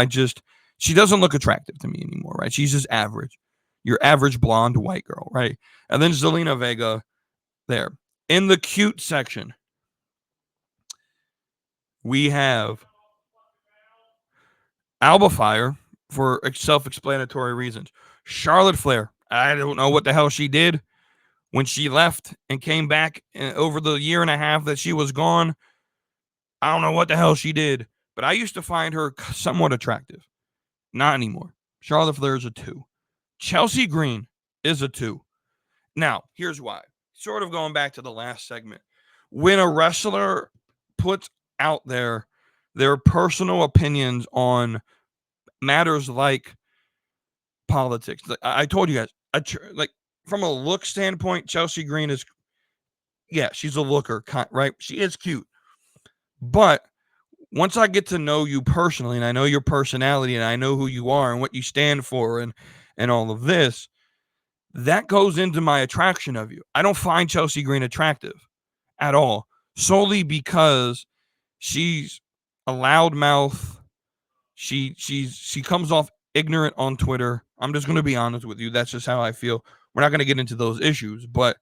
She doesn't look attractive to me anymore, right? She's just average. Your average blonde white girl, right? And then Zelina Vega there. In the cute section, we have Alba Fire for self-explanatory reasons. Charlotte Flair, I don't know what the hell she did when she left and came back over the year and a half that she was gone. I don't know what the hell she did, but I used to find her somewhat attractive. Not anymore. Charlotte Flair is a 2. Chelsea Green is a 2. Now, here's why. Sort of going back to the last segment. When a wrestler puts out their personal opinions on matters like politics, I told you guys, like from a look standpoint, Chelsea Green is, yeah, she's a looker, right? She is cute. But once I get to know you personally, and I know your personality, and I know who you are and what you stand for and all of this, that goes into my attraction of you. I don't find Chelsea Green attractive at all, solely because she's a loudmouth. She comes off ignorant on Twitter. I'm just going to be honest with you. That's just how I feel. We're not going to get into those issues, but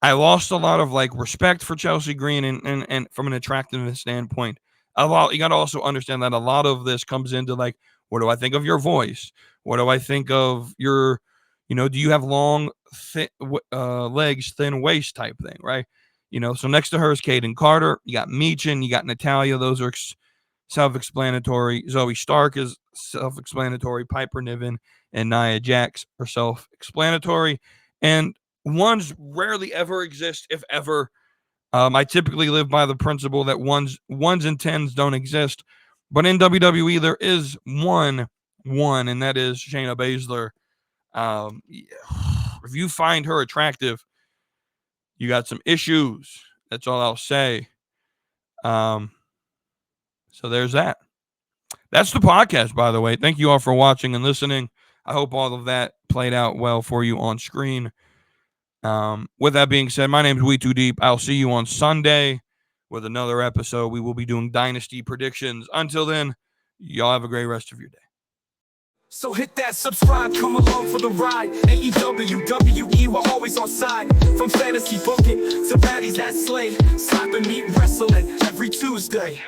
I lost a lot of respect for Chelsea Green and from an attractiveness standpoint. You got to also understand that a lot of this comes into what do I think of your voice? What do I think of your, do you have long, legs, thin waist type thing, right? So next to her is Kaden Carter. You got Meechin, you got Natalia. Those are self-explanatory. Zoe Stark is self-explanatory. Piper Niven and Nia Jax are self-explanatory. And ones rarely ever exist, if ever. I typically live by the principle that ones and tens don't exist. But in WWE, there is one, and that is Shayna Baszler. If you find her attractive, you got some issues. That's all I'll say. So there's that. That's the podcast, by the way. Thank you all for watching and listening. I hope all of that played out well for you on screen. With that being said, my name is WETOODEEP. I'll see you on Sunday with another episode. We will be doing Dynasty predictions. Until then, y'all have a great rest of your day. So hit that subscribe, come along for the ride. AEW, WWE, we're always on side. From fantasy booking to baddies that slay. Slap and meet wrestling every Tuesday.